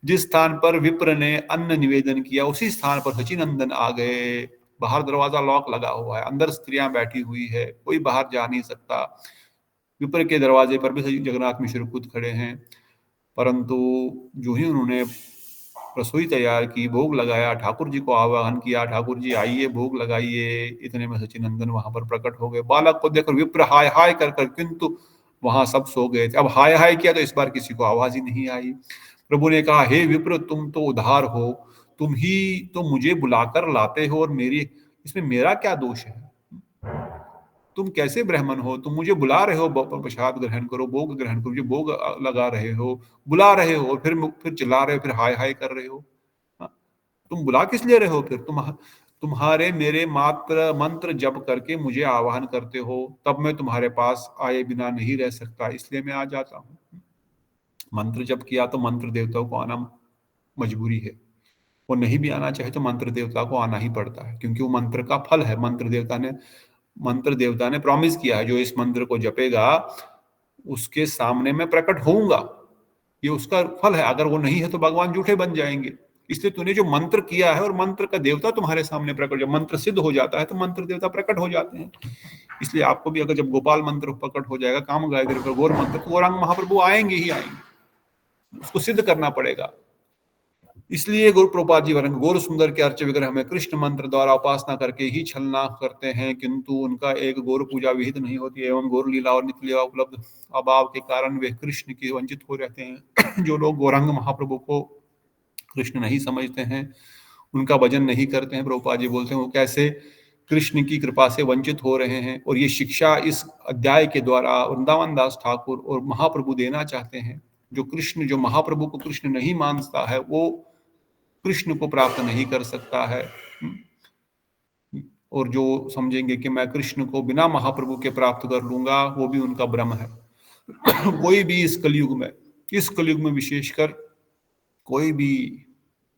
जिस स्थान पर विप्र ने अन्न निवेदन किया, उसी स्थान पर सचिनंदन आ गए। बाहर दरवाजा लॉक लगा हुआ है, अंदर स्त्रियां बैठी हुई है, कोई बाहर जा नहीं सकता। विप्र के दरवाजे पर भी जगन्नाथ मिश्र खुद खड़े हैं, परंतु जो ही उन्होंने रसोई तैयार की, भोग लगाया, ठाकुर जी को आवाहन किया, ठाकुर जी आइए भोग लगाइए, इतने में सचिनंदन वहां पर प्रकट हो गए। बालक को देखकर विप्र हाय हाय कर, किंतु वहां सब सो गए थे। अब हाय हाय किया तो इस बार किसी को आवाज ही नहीं आई। प्रभु ने कहा, हे विप्र, तुम तो उधार हो, तुम ही तो मुझे बुलाकर लाते हो, और मेरी इसमें मेरा क्या दोष है, तुम कैसे ब्राह्मण हो, तुम मुझे बुला रहे हो, प्रसाद ग्रहण करो, भोग ग्रहण करो, मुझे भोग लगा रहे हो, बुला रहे हो, और फिर चिल्ला रहे हो, फिर हाय हाय कर रहे हो। तुम बुला किस लिए रहे हो, फिर तुम्हारे मेरे मात्र मंत्र जप करके मुझे आवाहन करते हो, तब मैं तुम्हारे पास आए बिना नहीं रह सकता, इसलिए मैं आ जाता हूँ। मंत्र जप किया तो मंत्र देवताओं को आना मजबूरी है, वो नहीं भी आना चाहे तो मंत्र देवता को आना ही पड़ता है, क्योंकि वो मंत्र का फल है। मंत्र देवता ने प्रॉमिस किया है, जो इस मंत्र को जपेगा उसके सामने मैं प्रकट होऊंगा, ये उसका फल है। अगर वो नहीं है तो भगवान झूठे बन जाएंगे, इसलिए तूने जो मंत्र किया है और मंत्र का देवता तुम्हारे सामने प्रकट, जब मंत्र सिद्ध हो जाता है तो मंत्र देवता प्रकट हो जाते हैं। इसलिए आपको भी अगर जब गोपाल मंत्र प्रकट हो जाएगा, काम गायत्री पर गौर मंत्र, तो गौरांग महाप्रभु आएंगे ही आएंगे, उसको सिद्ध करना पड़ेगा। इसलिए गुरु प्रभुपाद जी वर्णन, गौर सुंदर के अर्च विग्रह में कृष्ण मंत्र द्वारा उपासना करके ही छलना करते हैं, किंतु उनका एक गौर पूजा विहित नहीं होती एवं गौर लीला और नित्य लीला उपलब्ध अभाव के कारण वे कृष्ण की वंचित हो रहते हैं। जो लोग गौरांग महाप्रभु को कृष्ण नहीं समझते हैं, उनका भजन नहीं करते हैं, प्रभुपाद जी बोलते हैं वो कैसे कृष्ण की कृपा से वंचित हो रहे हैं। और ये शिक्षा इस अध्याय के द्वारा वृंदावन दास ठाकुर और महाप्रभु देना चाहते हैं। जो कृष्ण, जो महाप्रभु को कृष्ण नहीं मानता है, वो कृष्ण को प्राप्त नहीं कर सकता है। और जो समझेंगे कि मैं कृष्ण को बिना महाप्रभु के प्राप्त कर लूंगा, वो भी उनका भ्रम है। कोई भी इस कलयुग में विशेषकर कोई भी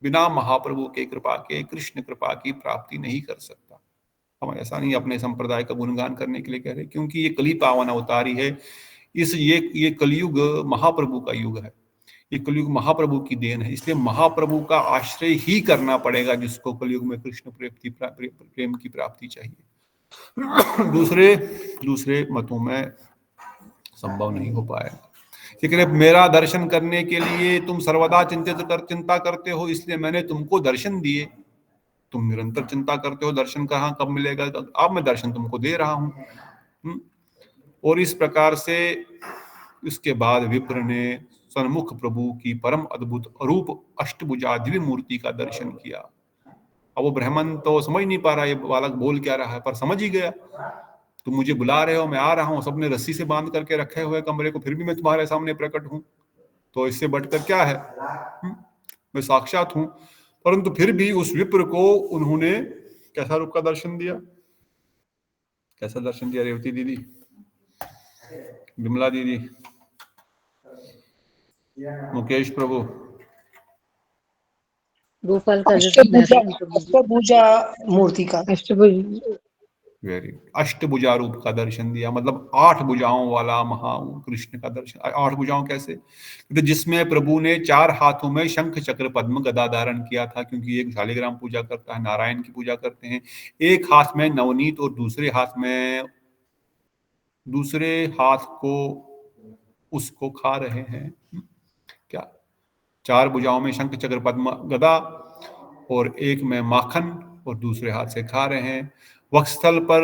बिना महाप्रभु के कृपा के कृष्ण कृपा की प्राप्ति नहीं कर सकता। हम ऐसा नहीं अपने संप्रदाय का गुणगान करने के लिए कह रहे, क्योंकि ये कली पावन अवतारी है। ये कलयुग महाप्रभु का युग है, ये कलयुग महाप्रभु की देन है। इसलिए महाप्रभु का आश्रय ही करना पड़ेगा जिसको कलयुग में कृष्ण प्रेम की प्राप्ति चाहिए। दूसरे मतों में संभव नहीं हो पाएगा। लेकिन मेरा दर्शन करने के लिए तुम सर्वदा चिंता करते हो, इसलिए मैंने तुमको दर्शन दिए। तुम निरंतर चिंता करते हो दर्शन कहाँ कब मिलेगा, अब मैं दर्शन तुमको दे रहा हूं। और इस प्रकार से इसके बाद विप्र ने सन्मुख प्रभु की परम अद्भुत अरूप अष्टभुजा दिव्य मूर्ति का दर्शन किया। अब वो ब्राह्मण तो समझ नहीं पा रहा ये बालक बोल क्या रहा है, पर समझ ही गया। तुम मुझे बुला रहे हो, मैं आ रहा हूँ, सबने रस्सी से बांध करके रखे हुए कमरे को, फिर भी मैं तुम्हारे सामने प्रकट हूँ, तो इससे बढ़कर क्या है, मैं साक्षात हूँ। परंतु फिर भी उस विप्र को उन्होंने कैसा रूप का दर्शन दिया, कैसा दर्शन दिया रेवती दीदी, विमला दीदी, मुकेश प्रभु? गोपाल का अष्टभुजा मूर्ति का, वेरी अष्टभुजा रूप का दर्शन दिया, मतलब 8 भुजाओं वाला महाकृष्ण का दर्शन। 8 भुजाओं कैसे, तो जिसमें प्रभु ने 4 हाथों में शंख चक्र पद्म गदा धारण किया था, क्योंकि एक शालिग्राम पूजा करता है, नारायण की पूजा करते हैं। एक हाथ में नवनीत और दूसरे हाथ को उसको खा रहे हैं। क्या 4 भुजाओं में शंख चक्र पद्म गदा और एक में माखन और दूसरे हाथ से खा रहे हैं। वक्षस्थल पर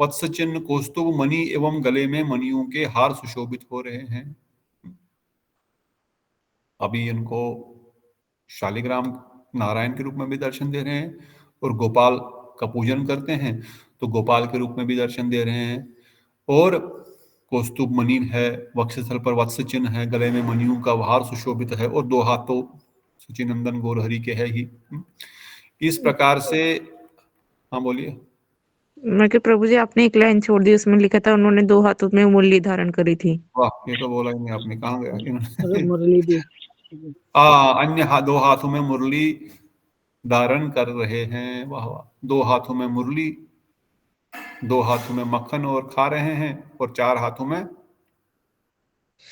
वत्स चिन्ह, कौस्तुभ मणि एवं गले में मणियों के हार सुशोभित हो रहे हैं। अभी इनको शालिग्राम नारायण के रूप में भी दर्शन दे रहे हैं और गोपाल का पूजन करते हैं तो गोपाल के रूप में भी दर्शन दे रहे हैं। और कौस्तुभ मणि है, वक्षस्थल पर वत्स चिन्ह है, गले में मणियों का हार सुशोभित है और 2 हाथ तो सचिनंदन गौरहरि के है ही। इस प्रकार से, हाँ बोलिए। मैं कि प्रभु जी आपने एक लाइन छोड़ दी, उसमें लिखा था उन्होंने 2 हाथों में मुरली धारण करी थी। वाह, ये तो बोला ही नहीं आपने, कहाँ गया मुरली भी अन्य 2 हाथों में मुरली धारण कर रहे हैं। वाह वाह, 2 हाथों में मुरली, 2 हाथों में मक्खन और खा रहे हैं, और 4 हाथों में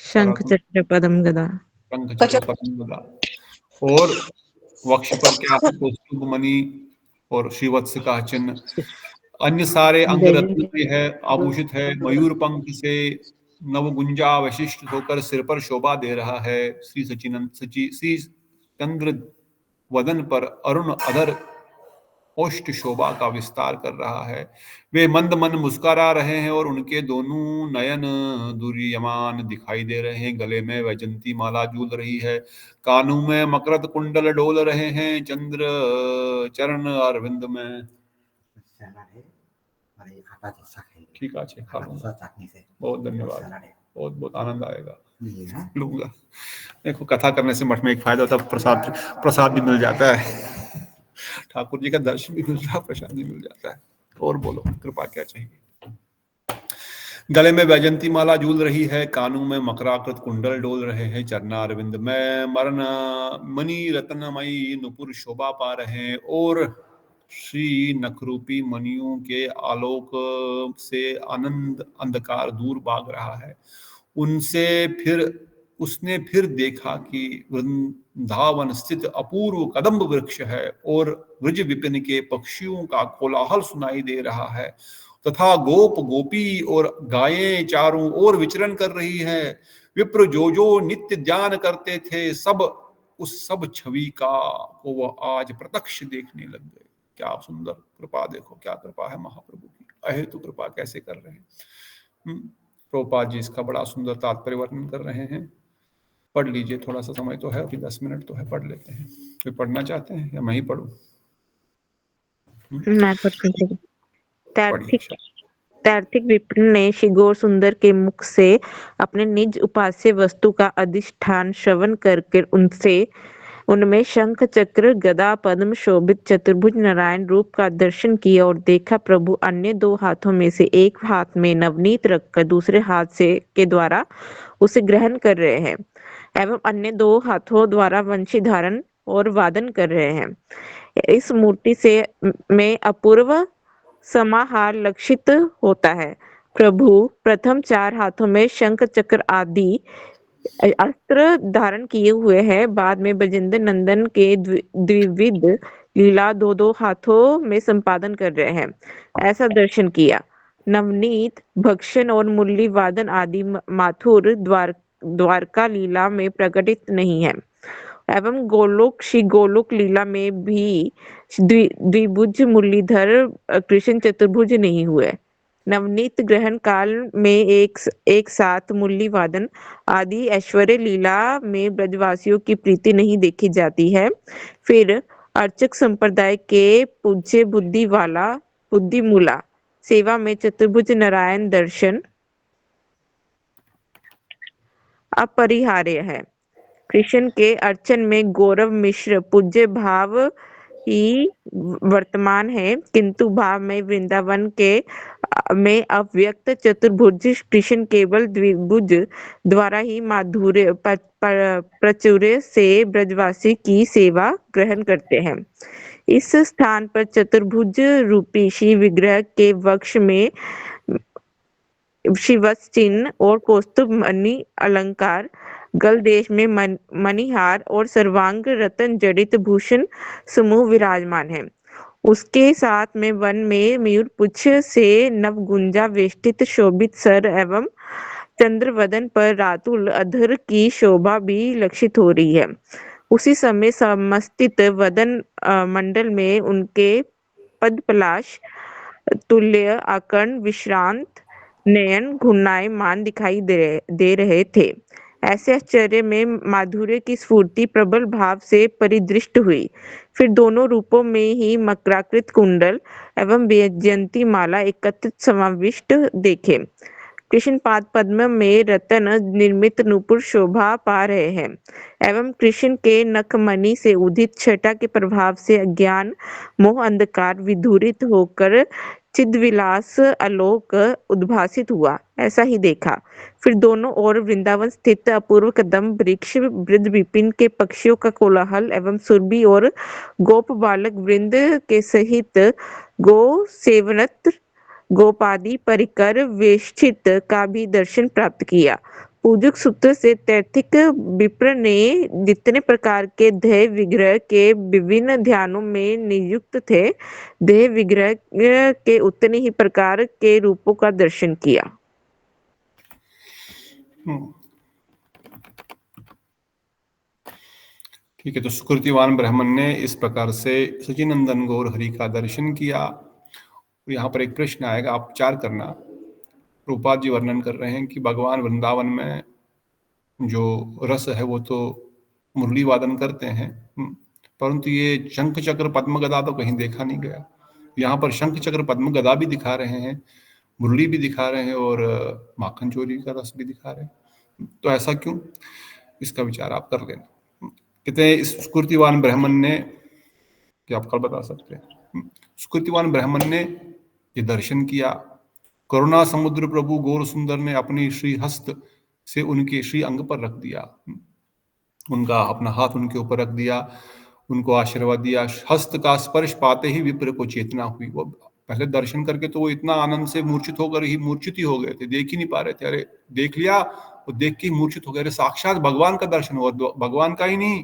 शंख चक्र पद्म गदा, शंख चक्र पद्म गदा। और वक्ष पर क्या है, कौस्तुभ मणि और श्रीवत्स का चिन्ह। अन्य सारे अंग रत्न से है, आभूषित है, मयूर पंख से नवगुंजा वशिष्ठ होकर सिर पर शोभा दे रहा है। श्री चंद्र वदन पर अरुण अधर ओष्ठ शोभा का विस्तार कर रहा है। वे मंद मन मुस्कुरा रहे हैं और उनके दोनों नयन दुर्यमान दिखाई दे रहे हैं। गले में वैजंती माला झूल रही है, कानों में मकरद कुंडल डोल रहे हैं। चंद्र चरण अरविंद में ठीक है, खा लूंगा, बहुत धन्यवाद, बहुत बहुत आनंद आएगा, लूंगा। देखो, कथा करने से मठ में एक फायदा होता है, प्रसाद भी मिल जाता है, ठाकुर जी का दर्शन भी मिल रहा है, प्रसाद भी मिल जाता है। और बोलो, कृपा क्या चाहिए। गले में वैजंती माला झूल रही है, कानों में मकराकृत कुंडल डोल रहे हैं। चरणारविंद में मरण मणि रत्नमयी नुपुर शोभा पा रहे हैं और श्री नखरूपी मणियों के आलोक से आनंद अंधकार दूर भाग रहा है। उनसे फिर उसने फिर देखा कि वृंदावन स्थित अपूर्व कदम्ब वृक्ष है और ब्रज विपिन के पक्षियों का कोलाहल सुनाई दे रहा है तथा गोप गोपी और गायें चारों ओर विचरण कर रही है। विप्र जो नित्य ध्यान करते थे सब उस सब छवि का को वह आज प्रत्यक्ष देखने लग गए। क्या सुंदर कृपा, देखो क्या कृपा है महाप्रभु की, अहेतु कृपा कैसे कर रहे हैं। प्रभुपाद जी इसका बड़ा सुंदर तात्पर्य वर्णन कर रहे हैं। पढ़ लीजिए, थोड़ा सा समय तो है, अभी 10 मिनट तो है, पढ़ लेते हैं। कोई पढ़ना चाहते हैं या मैं ही पढ़ूं? मैं पढ़ती हूँ। पढ़िए। तार्थिक विपिन ने श्री गौर सुंदर के मुख से अपने निज उपास्य वस्तु का अधिष्ठान श्रवण करके उनमें शंख चक्र गदा पद्म शोभित चतुर्भुज नारायण रूप का दर्शन किया और देखा प्रभु अन्य दो हाथों में से एक हाथ में नवनीत रखकर दूसरे हाथ से के द्वारा उसे ग्रहण कर रहे हैं एवं अन्य दो हाथों द्वारा वंशी धारण और वादन कर रहे हैं। इस मूर्ति से में अपूर्व समाहार लक्षित होता है। प्रभु प्रथम चार हाथों में शंख चक्र आदि अस्त्र धारण किए हुए हैं, बाद में ब्रजेंद्र नंदन के द्विविध लीला दो दो हाथों में संपादन कर रहे हैं, ऐसा दर्शन किया। नवनीत भक्षण और मुरली वादन आदि माथुर द्वारका लीला में प्रकटित नहीं है एवं श्री गोलोक लीला में भी द्विभुज मुरलीधर कृष्ण चतुर्भुज नहीं हुए। नवनीत ग्रहण काल में एक साथ मुरली वादन आदि ऐश्वर्य लीला में ब्रजवासियों की प्रीति नहीं देखी जाती है। फिर अर्चक संप्रदाय के पूज्य बुद्धिमूला सेवा में चतुर्भुज नारायण दर्शन अपरिहार्य है। कृष्ण के अर्चन में गौरव मिश्र पूज्य भाव ही वर्तमान है, किंतु भाव में वृंदावन के में अव्यक्त चतुर्भुज कृष्ण केवल द्विभुज द्वारा ही माधुर्य प्राचुर्य से ब्रजवासी की सेवा ग्रहण करते हैं। इस स्थान पर चतुर्भुज रूपी श्री विग्रह के वक्ष में शिवस चिन्ह और कौस्तुभ मणि अलंकार, गल देश में मणिहार और सर्वांग रतन जड़ित भूषण समूह विराजमान है। उसके साथ में वन में मयूर पुच्छ से नवगुंजा वेष्टित शोभित सर एवं चंद्रवदन पर रातुल अधर की शोभा भी लक्षित हो रही है। उसी समय समस्तित वदन मंडल में उनके पदपलाश तुल्य आकर्ण विश्रांत नयन घूर्णायमान दिखाई दे रहे थे। ऐसे आश्चर्य में माधुर्य की स्फूर्ति प्रबल भाव से परिदृष्ट हुई। फिर दोनों रूपों में ही मकराकृत कुंडल एवं वैजयंती माला एकत्रित समाविष्ट देखे। कृष्ण पाद पद्म में रतन निर्मित नूपुर शोभा पा रहे हैं एवं कृष्ण के नखमणि से उदित छटा के प्रभाव से अज्ञान मोह अंधकार विधूरित होकर चिद्विलास आलोक उद्भासित हुआ, ऐसा ही देखा। फिर दोनों ओर वृंदावन स्थित अपूर्व कदम्ब वृक्ष, ब्रज विपिन के पक्षियों का कोलाहल एवं सुरभि और गोप बालक वृंद के सहित गो सेवनत्र गोपादि परिकर वेष्टित का भी दर्शन प्राप्त किया। पूजक सूत्र से तैर्थिक विप्र ने जितने प्रकार के देह विग्रह के विभिन्न ध्यानों में नियुक्त थे, देह विग्रह के उतने ही प्रकार के रूपों का दर्शन किया। ठीक है, तो सुकृतिवान ब्राह्मण ने इस प्रकार से सचिनंदन गौर हरि का दर्शन किया। यहाँ पर एक प्रश्न आएगा, आप विचार करना। रूपाद जी वर्णन कर रहे हैं कि भगवान वृंदावन में जो रस है वो तो मुरली वादन करते हैं, परंतु ये शंख चक्र पद्म गदा तो कहीं देखा नहीं गया। यहाँ पर शंख चक्र पद्म गदा भी दिखा रहे हैं, मुरली भी दिखा रहे हैं और माखन चोरी का रस भी दिखा रहे हैं। तो ऐसा क्यों, इसका विचार आप कर लेना। कहते हैं इस सुकृतिवान ब्राह्मण ने, क्या आप कल बता सकते हैं, सुकृतिवान ब्राह्मण ने ये दर्शन किया। करुणा समुद्र प्रभु गौर सुंदर ने अपनी श्री हस्त से उनके श्री अंग पर रख दिया, उनका अपना हाथ उनके ऊपर रख दिया, उनको आशीर्वाद दिया। हस्त का स्पर्श पाते ही विप्र को चेतना हुई। वो पहले दर्शन करके तो वो इतना आनंद से मूर्छित ही हो गए थे, देख ही नहीं पा रहे थे। अरे देख लिया वो देख के मूर्छित हो गए, अरे साक्षात भगवान का दर्शन हुआ। भगवान का ही नहीं,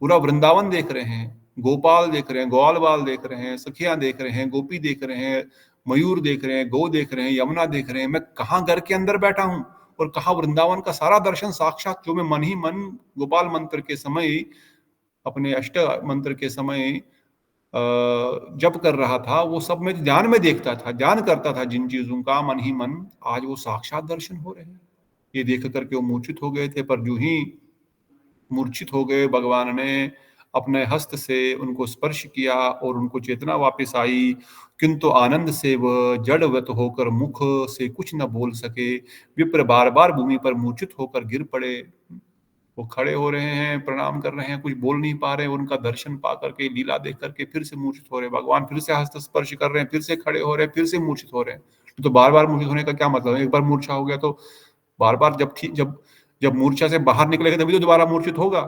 पूरा वृंदावन देख रहे हैं, गोपाल देख रहे हैं, ग्वाल बाल देख रहे हैं, सखियां देख रहे हैं, गोपी देख रहे हैं, मयूर देख रहे हैं, गौ देख रहे हैं, यमुना देख रहे हैं। मैं कहाँ घर के अंदर बैठा हूँ और कहाँ वृंदावन का सारा दर्शन साक्षात, जो मैं मन ही मन गोपाल मंत्र के समय, अपने अष्ट मंत्र के समय जप कर रहा था, वो सब मैं ध्यान में देखता था, ध्यान करता था जिन चीजों का मन ही मन, आज वो साक्षात दर्शन हो रहे हैं। ये देख करके वो मूर्छित हो गए थे, पर जो ही मूर्छित हो गए, भगवान ने अपने हस्त से उनको स्पर्श किया और उनको चेतना वापस आई, किंतु आनंद से वह जड़वत होकर मुख से कुछ न बोल सके। विप्र बार बार भूमि पर मूर्छित होकर गिर पड़े। वो खड़े हो रहे हैं, प्रणाम कर रहे हैं, कुछ बोल नहीं पा रहे, उनका दर्शन पा करके, लीला देख करके फिर से मूर्छित हो रहे हैं। भगवान फिर से हस्त स्पर्श कर रहे हैं, फिर से खड़े हो रहे हैं, फिर से मूर्छित हो रहे हैं। तो बार बार मूर्छित होने का क्या मतलब है? एक बार मूर्छा हो गया तो बार बार जब मूर्छा से बाहर निकलेगा तभी तो दोबारा मूर्छित होगा।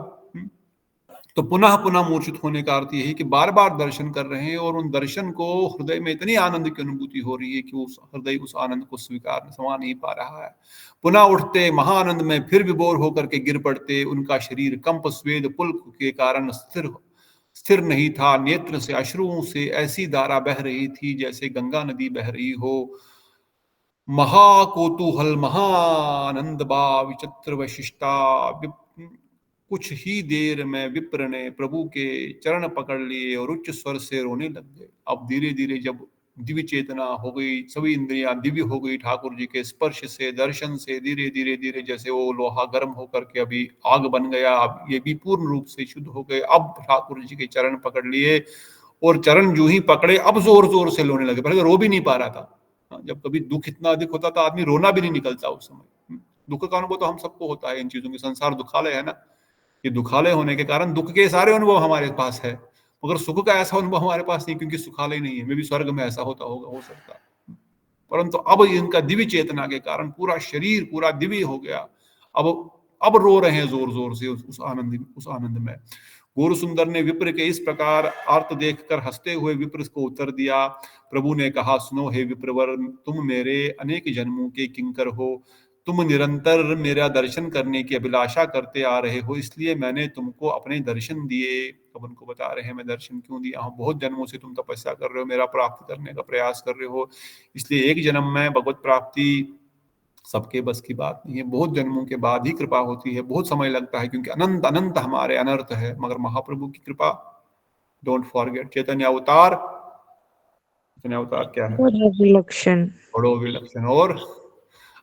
तो पुनः पुनः मूर्छित होने का अर्थ यही कि बार बार दर्शन कर रहे हैं और उन दर्शन को हृदय में इतनी आनंद की अनुभूति हो रही है कि उस हृदय उस आनंद को स्वीकार समा नहीं पा रहा है। पुनः उठते महाआनंद में फिर विभोर होकर के गिर पड़ते। उनका शरीर कंप स्वेद पुल्क के कारण स्थिर नहीं था। नेत्र से अश्रुओं से ऐसी धारा बह रही थी जैसे गंगा नदी बह रही हो। महाकोतूहल महानंद बा विचित्र वशिष्ठा। कुछ ही देर में विप्र ने प्रभु के चरण पकड़ लिए और उच्च स्वर से रोने लग गए। अब धीरे धीरे जब दिव्य चेतना हो गई, सभी इंद्रियां दिव्य हो गई ठाकुर जी के स्पर्श से, दर्शन से, धीरे धीरे धीरे जैसे वो लोहा गर्म होकर के अभी आग बन गया, अब ये भी पूर्ण रूप से शुद्ध हो गए। अब ठाकुर जी के चरण पकड़ लिए और चरण जो ही पकड़े अब जोर जोर से रोने लगे। पहले तो रो भी नहीं पा रहा था। जब कभी दुख इतना अधिक होता था आदमी रोना भी नहीं निकलता उस समय। दुख का अनुभव तो हम सबको होता है इन चीजों के, संसार दुखालय है ना। ये दुखालय होने के कारण दुख के सारे अनुभव हमारे पास है, मगर सुख का ऐसा अनुभव हमारे पास नहीं, क्योंकि सुखालय नहीं है। मे भी स्वर्ग में ऐसा होता होगा, हो सकता है, परंतु अब इनका दिव्य चेतना के कारण पूरा शरीर पूरा दिव्य हो गया। अब रो रहे हैं जोर जोर से उस आनंद में। गुरु सुंदर ने विप्र के इस प्रकार अर्थ देखकर हंसते हुए विप्र को उत्तर दिया। प्रभु ने कहा, सुनो हे विप्रवर, तुम मेरे अनेक जन्मों के किंकर हो। तुम निरंतर मेरा दर्शन करने की अभिलाषा करते आ रहे हो, इसलिए मैंने तुमको अपने दर्शन दिए। अब उनको बता रहे हैं मैं दर्शन क्यों दिया हूँ। बहुत जन्मों से तुम तपस्या कर रहे हो, मेरा प्राप्त करने का प्रयास कर रहे हो, इसलिए एक जन्म में भगवत प्राप्ति सबके बस की बात नहीं है। बहुत जन्मों के बाद ही कृपा होती है, बहुत समय लगता है, क्योंकि अनंत अनंत हमारे अनर्थ है। मगर महाप्रभु की कृपा, डोंट फॉरगेट, चैतन्य अवतार क्या है? बड़ो विलक्षण और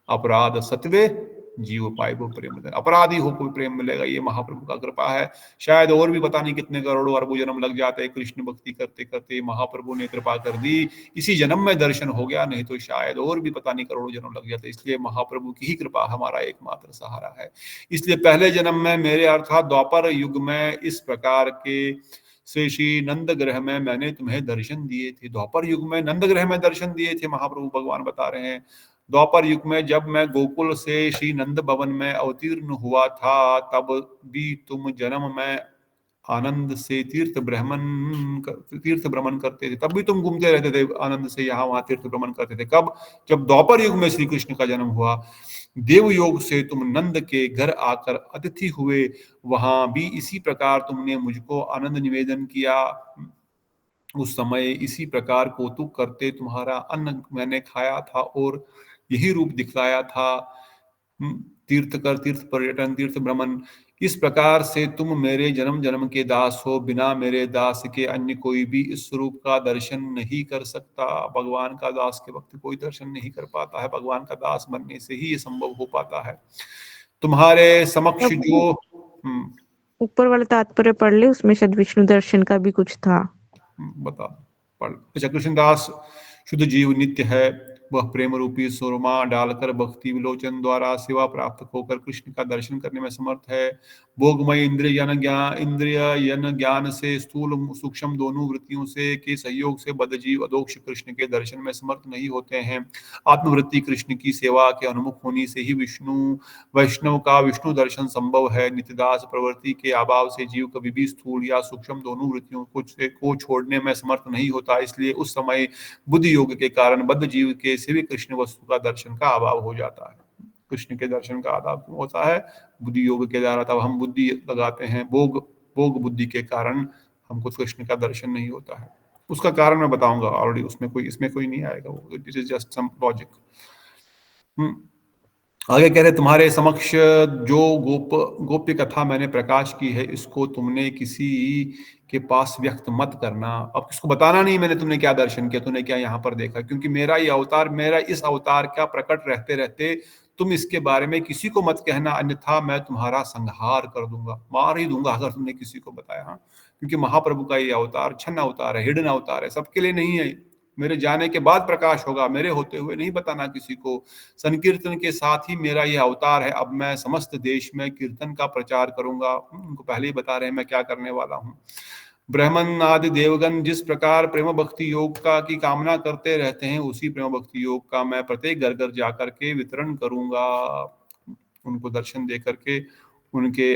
अपराध सत्वे जीव पाए वो प्रेम। अपराधी हो कोई प्रेम मिलेगा, ये महाप्रभु का कृपा है। शायद और भी पता नहीं कितने करोड़ों अरबों जन्म लग जाते हैं कृष्ण भक्ति करते करते, महाप्रभु ने कृपा कर दी, इसी जन्म में दर्शन हो गया, नहीं तो शायद और भी पता नहीं करोड़ों जन्म लग जाते। इसलिए महाप्रभु की ही कृपा हमारा एकमात्र सहारा है। इसलिए पहले जन्म में मेरे अर्थात द्वापर युग में इस प्रकार के श्री नंद ग्रह में मैंने तुम्हें दर्शन दिए थे। द्वापर युग में नंद ग्रह में दर्शन दिए थे महाप्रभु भगवान बता रहे हैं। द्वापर युग में जब मैं गोकुल से श्री नंद भवन में अवतीर्ण हुआ था, तब भी तुम जन्म में आनंद से तीर्थ भ्रमण करते थे। तब भी तुम घूमते रहते थे आनंद से, यहाँ वहां तीर्थ भ्रमण करते थे। कब? जब द्वापर युग में श्री कृष्ण का जन्म हुआ। देव योग से तुम नंद के घर आकर अतिथि हुए, वहां भी इसी प्रकार तुमने मुझको आनंद निवेदन किया। उस समय इसी प्रकार कौतुक करते तुम्हारा अन्न मैंने खाया था और यही रूप दिखलाया था। तीर्थ कर, तीर्थ पर्यटन, तीर्थ भ्रमण, इस प्रकार से तुम मेरे जन्म जन्म के दास हो। बिना मेरे दास के अन्य कोई भी इस स्वरूप का दर्शन नहीं कर सकता। भगवान का दास के वक्त कोई दर्शन नहीं कर पाता है, भगवान का दास बनने से ही ये संभव हो पाता है। तुम्हारे समक्ष जो ऊपर वाला तात्पर्य पढ़ ले, उसमें शायद विष्णु दर्शन का भी कुछ था। बता पढ़। अच्छा, कृष्णदास शुद्ध जीव नित्य है, वह प्रेम रूपी सुरमा डालकर भक्ति विलोचन द्वारा सेवा प्राप्त होकर कृष्ण का दर्शन करने में समर्थ है। भोगमय इंद्रिय ज्ञान से स्थूल सूक्ष्म दोनों वृत्तियों से के सहयोग से बद्धजीव अदोक्ष कृष्ण के दर्शन में समर्थ नहीं होते हैं। आत्मवृत्ति कृष्ण की सेवा के अनुमुख होने से ही वैष्णव का विष्णु दर्शन संभव है। नित्यदास प्रवृत्ति के अभाव से जीव कभी भी स्थूल या सूक्ष्म दोनों वृत्तियों को छोड़ने में समर्थ नहीं होता। इसलिए उस समय बुद्धि योग के कारण बद्ध जीव के सिर्फ कृष्ण वस्तु का दर्शन का अभाव हो जाता है। कृष्ण के दर्शन का आदाब क्यों होता है? बुद्धि योग के द्वारा। तब हम बुद्धि लगाते हैं, भोग बुद्धि के कारण हमको कृष्ण का दर्शन नहीं होता है। उसका कारण मैं बताऊंगा ऑलरेडी, इसमें कोई नहीं आएगा, वो it is just some logic. आगे कह रहे तुम्हारे समक्ष जो गोप्य कथा मैंने प्रकाश की है, इसको तुमने किसी के पास व्यक्त मत करना। अब किसको बताना नहीं मैंने तुमने क्या दर्शन किया, तुमने क्या यहाँ पर देखा, क्योंकि मेरा इस अवतार का प्रकट रहते रहते तुम इसके बारे में किसी को मत कहना, अन्यथा मैं तुम्हारा संहार कर दूंगा, मार ही दूंगा अगर तुमने किसी को बताया। हाँ, क्योंकि महाप्रभु का ये अवतार छन्न अवतार है, हिडन अवतार है, सबके लिए नहीं है। मेरे जाने के बाद प्रकाश होगा, मेरे होते हुए नहीं बताना किसी को। संकीर्तन के साथ ही मेरा यह अवतार है। अब मैं समस्त देश में कीर्तन का प्रचार करूंगा। उनको पहले ही बता रहे हैं मैं क्या करने वाला हूँ। ब्राह्मण आदि देवगण जिस प्रकार प्रेम भक्ति योग का की कामना करते रहते हैं, उसी प्रेम भक्ति योग का मैं प्रत्येक घर घर जाकर के वितरण करूंगा। उनको दर्शन दे करके उनके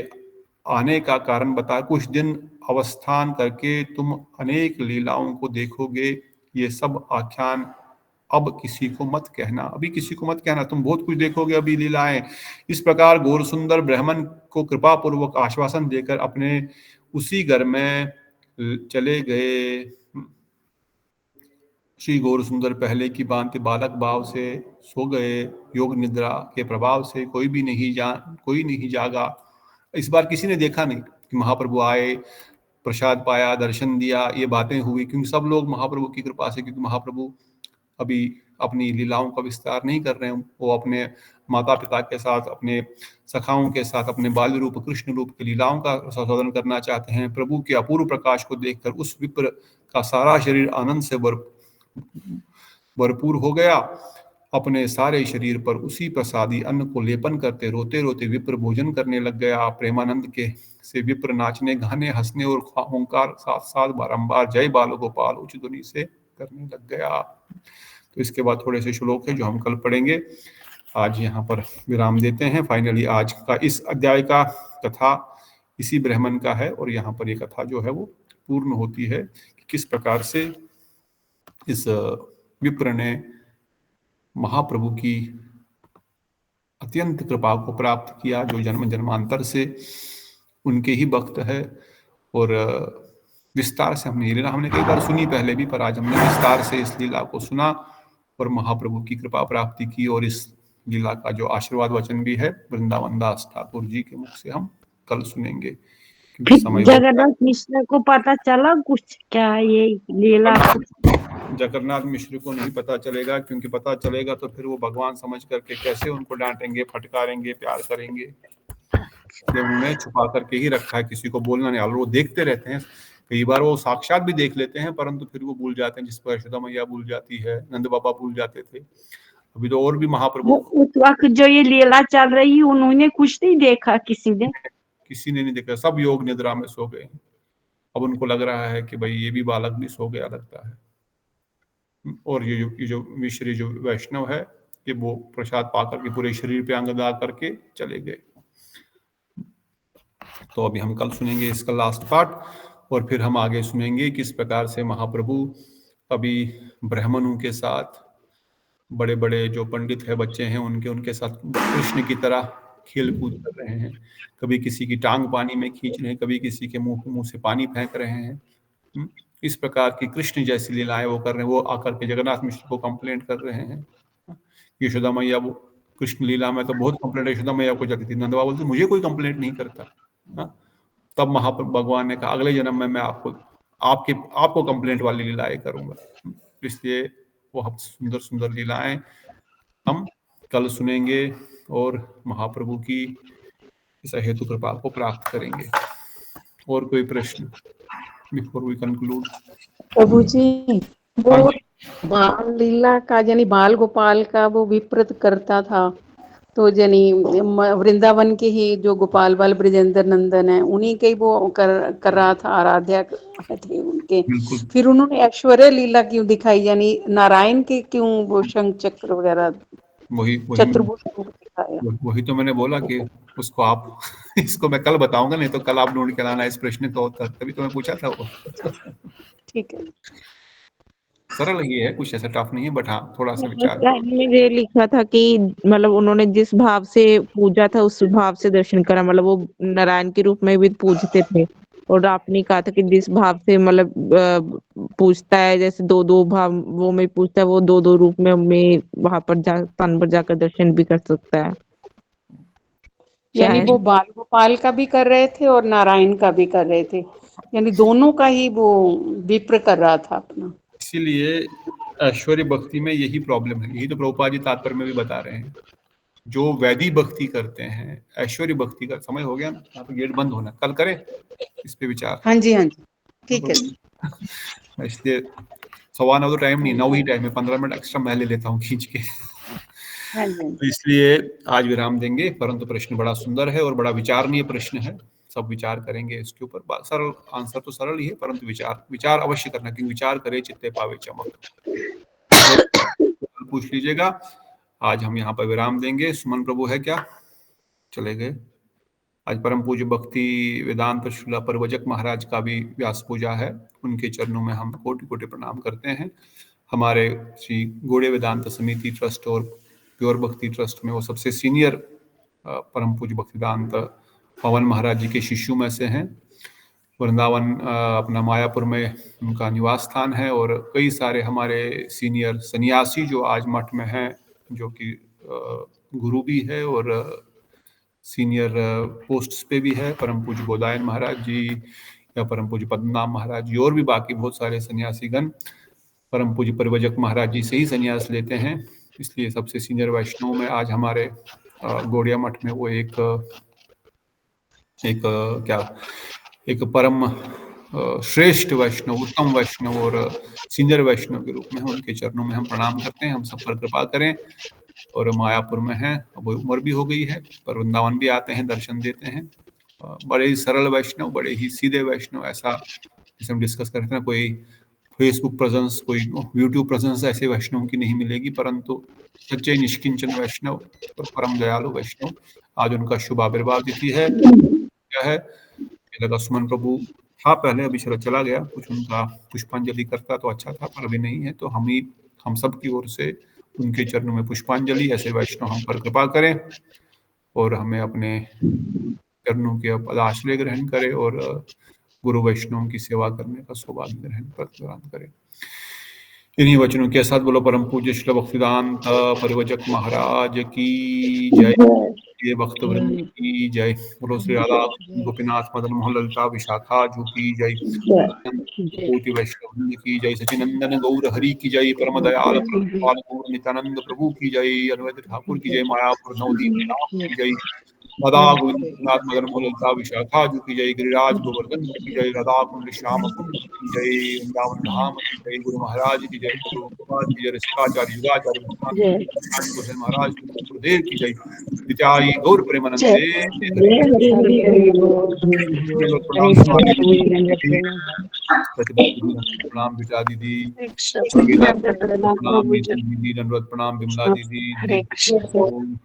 आने का कारण बता, कुछ दिन अवस्थान करके तुम अनेक लीलाओं को देखोगे। ये सब आख्यान अब किसी को मत कहना, अभी किसी को मत कहना, तुम बहुत कुछ देखोगे अभी लीलाएं। इस प्रकार गौर सुंदर ब्राह्मण को कृपा पूर्वक आश्वासन देकर अपने उसी घर में चले गए। श्री गौर सुंदर पहले की भांति बालक भाव से सो गए। योग निद्रा के प्रभाव से कोई नहीं जागा। इस बार किसी ने देखा नहीं कि महाप्रभु आए, प्रसाद पाया, दर्शन दिया, ये बातें हुई, क्योंकि सब लोग महाप्रभु की कृपा से, क्योंकि महाप्रभु अभी अपनी लीलाओं का विस्तार नहीं कर रहे हैं, वो अपने माता पिता के साथ, अपने सखाओं के साथ, अपने बाल्य रूप कृष्ण रूप की लीलाओं का संशोधन करना चाहते हैं। प्रभु के अपूर्व प्रकाश को देखकर उस विप्र का सारा शरीर आनंद से भरपूर हो गया। अपने सारे शरीर पर उसी प्रसादी अन्न को लेपन करते रोते रोते विप्र भोजन करने लग गया। प्रेमानंद के से विप्र नाचने, गाने, हंसने और ओंकार साथ साथ बारंबार जय बाल गोपाल उच्च ध्वनि से करने लग गया। तो इसके बाद थोड़े से श्लोक है जो हम कल पढ़ेंगे। आज यहाँ पर विराम देते हैं। फाइनली आज का इस अध्याय का कथा इसी ब्राह्मण का है, और यहाँ पर ये कथा जो है वो पूर्ण होती है कि किस प्रकार से इस विप्र ने महाप्रभु की अत्यंत कृपा को प्राप्त किया, जो जन्म जन्मांतर से उनके ही भक्त है। और विस्तार से हमने कई बार सुनी पहले भी, पर आज हमने विस्तार से इस लीला को सुना और महाप्रभु की कृपा प्राप्ति की। और इस लीला का जो आशीर्वाद वचन भी है वृंदावन दास ठाकुर जी के मुख से हम कल सुनेंगे। जगन्नाथ मिश्र को पता चला कुछ क्या ये लीला? जगन्नाथ मिश्र को नहीं पता चलेगा, क्योंकि पता चलेगा तो फिर वो भगवान समझ करके कैसे उनको डांटेंगे, फटकारेंगे, प्यार करेंगे। उन्होंने छुपा करके ही रखा है, किसी को बोलना नहीं। और वो देखते रहते हैं, कई बार वो साक्षात भी देख लेते हैं, परंतु फिर वो भूल जाते हैं। जिस पर यशोदा मैया भूल जाती है, नंद बाबा भूल जाते थे, अभी तो और भी महाप्रभु। उस वक्त जो ये लीला चल रही, उन्होंने कुछ नहीं देखा, किसी ने नहीं देखा, सब योग निद्रा में सो गए। अब उनको लग रहा है कि भाई ये भी बालक भी सो गया लगता है। और ये जो मिश्री जो वैष्णव है, ये वो प्रसाद पाकर के पूरे शरीर पे अंग दा करके चले गए। तो अभी हम कल सुनेंगे इसका लास्ट पार्ट, और फिर हम आगे सुनेंगे किस प्रकार से महाप्रभु अभी ब्राह्मणों के साथ, बड़े बड़े जो पंडित है, बच्चे हैं, उनके साथ कृष्ण की तरह खेल कूद कर रहे हैं। कभी किसी की टांग पानी में खींच रहे हैं, कभी किसी के मुंह से पानी फेंक रहे हैं। इस प्रकार की कृष्ण जैसी लीलाएं वो कर रहे हैं। वो आकर के जगन्नाथ मिश्र को कंप्लेंट कर रहे हैं। यशोदा मैया, वो कृष्ण लीला में तो बहुत कंप्लेंट यशोदा मैया को जाती थी। नंद बाबा बोलते मुझे कोई कंप्लेंट नहीं करता। तब महाप्रभु भगवान ने कहा अगले जन्म में मैं आपको कंप्लेंट वाली लीलाएं करूंगा। इसलिए वो सुंदर सुंदर लीलाएं हम कल सुनेंगे और महाप्रभु की इस हेतु कृपा को प्राप्त करेंगे। और कोई प्रश्न बिफोर वी कंक्लूड? प्रभु जी, वो बाल लीला का यानी बाल गोपाल का वो विप्रत करता था, तो यानी वृंदावन के ही जो गोपाल बाल ब्रजेंद्र नंदन है, उन्हीं के वो कर रहा था, आराध्या थे उनके। फिर उन्होंने ऐश्वर्य लीला क्यों दिखाई, यानी नारायण के क्यों वो शंख चक्र वगैरह चतुर्भुज दिखाया? वही तो मैंने बोला कि उसको आप इसको मैं कल बताऊंगा, नहीं तो कल आप ढूंढ के लाना इस प्रश्न का उत्तर, तभी तो मैं पूछा था वो। ठीक है। सरल ही है, कुछ ऐसा टफ नहीं है, बट हाँ थोड़ा सा विचार। में ये लिखा था कि मतलब उन्होंने जिस भाव से पूजा था उस भाव से दर्शन करा, मतलब वो नारायण के रूप में भी पूजते थे। और आपने कहा था कि जिस भाव से मतलब पूजता है, जैसे दो दो भावों में पूजता है, वो दो दो रूप में वहां पर स्थान पर जाकर दर्शन भी कर सकता है। यानी शायद वो बाल गोपाल का भी कर रहे थे और नारायण का भी कर रहे थे, यानी दोनों का ही वो विप्र कर रहा था अपना। इसीलिए ऐश्वर्य भक्ति में यही प्रॉब्लम है, यही तो प्रभुपाद जी तात्पर्य में भी बता रहे हैं। जो वैदिक भक्ति करते हैं, ऐश्वर्य भक्ति का समय हो गया ना, यहाँ पे गेट बंद होना, कल करें इस पे विचार। हाँ जी, हाँ जी, ठीक है। इसलिए 9:15 तो टाइम नहीं, 9 ही टाइम है, 15 मिनट एक्स्ट्रा मैं ले लेता हूँ खींच के। हाँ जी, तो इसलिए आज विराम देंगे, परंतु प्रश्न बड़ा सुंदर है और बड़ा विचारणीय प्रश्न है। सब विचार करेंगे इसके ऊपर। सरल आंसर तो सरल ही है, परंतु विचार अवश्य करना, क्योंकि विचार करे चित्ते पावे चमक। तो पूछ लीजिएगा। आज हम यहाँ पर विराम देंगे। सुमन प्रभु है क्या? चले गए। आज परम पूज्य भक्ति वेदांत श्रीला परवजक महाराज का भी व्यास पूजा है। उनके चरणों में हम कोटि कोटि प्रणाम करते हैं। हमारे श्री गौड़ीय वेदांत समिति ट्रस्ट और प्योर भक्ति ट्रस्ट में वो सबसे सीनियर परम पूज्य भक्तिवेदांत पवन महाराज जी के शिष्यों में से हैं। वृंदावन अपना मायापुर में उनका निवास स्थान है और कई सारे हमारे सीनियर सन्यासी जो आज मठ में हैं, जो कि गुरु भी है और सीनियर पोस्ट्स पे भी है, परम पूज्य बोधायन महाराज जी या परम पूज्य पद्मनाभ महाराज जी और भी बाकी बहुत सारे सन्यासीगण परम पूज्य परवजक महाराज जी से ही सन्यास लेते हैं। इसलिए सबसे सीनियर वैष्णव में आज हमारे गौड़िया मठ में वो एक परम श्रेष्ठ वैष्णव, उत्तम वैष्णव और सीनियर वैष्णव के रूप में उनके चरणों में हम प्रणाम करते हैं। हम सब पर कृपा करें। और मायापुर में है, अब उम्र भी हो गई है, पर वृंदावन भी आते हैं, दर्शन देते हैं। बड़े ही सरल वैष्णव, बड़े ही सीधे वैष्णव, ऐसा जैसे हम डिस्कस करते हैं, कोई फेसबुक प्रेजेंस, कोई यूट्यूब प्रेजेंस ऐसे वैष्णव की नहीं मिलेगी, परंतु सच्चे निष्किंचन वैष्णव और परम दयालु वैष्णव। आज उनका शुभ आविर्भाव तिथि है। क्या है लगा सुमन प्रभु था पहले, अभी चला गया, कुछ उनका पुष्पांजलि करता तो अच्छा था, पर अभी नहीं है। तो हम सब की ओर से उनके चरणों में पुष्पांजलि। ऐसे वैष्णव हम पर कृपा करें और हमें अपने चरणों के आश्रय ग्रहण करें और गुरु वैष्णव की सेवा करने का सौभाग्य ग्रहण प्रदान करें। इन्हीं वचनों के साथ बोलो परम पूज्य श्री भक्तिवेदांत परिवजक महाराज की जय, ये भक्त वृंद की जय। बोलो श्री राधा गोपीनाथ मदन मोहन ललिता विशाखा जू की जय, कोटि वैष्णव वृंद की जय, सचिनंदन गौर हरि की जय, परम दयाल गौर नित्यानंद प्रभु की जय, अद्वैत ठाकुर की जय, मायापुर नवदीप धाम की जय, राधा गोविंदनाथ मदन मोहन ललिता विशाखा जू की जय, गिरिराज गोवर्धन की जय, राधा कुंड श्याम कुंड की जय, वृंदावन धाम की जय, गुरु महाराज की जय, गुरु की जय, रसिकाचार्य युगाचार्य महाराज गुरुदेव की जय, नित्याई गौर प्रेमानंदे प्रणाम बिटा दीदी, प्रणाम दीदी, दंडवत प्रणाम बिमला दीदी,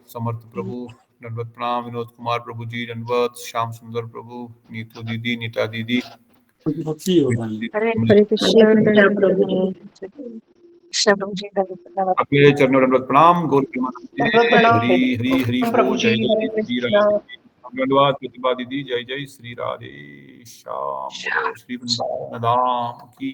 समर्थ प्रभु दंडवत प्रणाम, विनोद कुमार प्रभु जी दंडवत, श्याम सुंदर प्रभु, नीतू दीदी, नीता दीदी, अपने चरणों दंडवत प्रणाम, गौर हरि हरि हरि बोल, जय धन्यवाद प्रतिभा दीदी, जय जय श्री राधे श्याम, श्री वृंदावन धाम की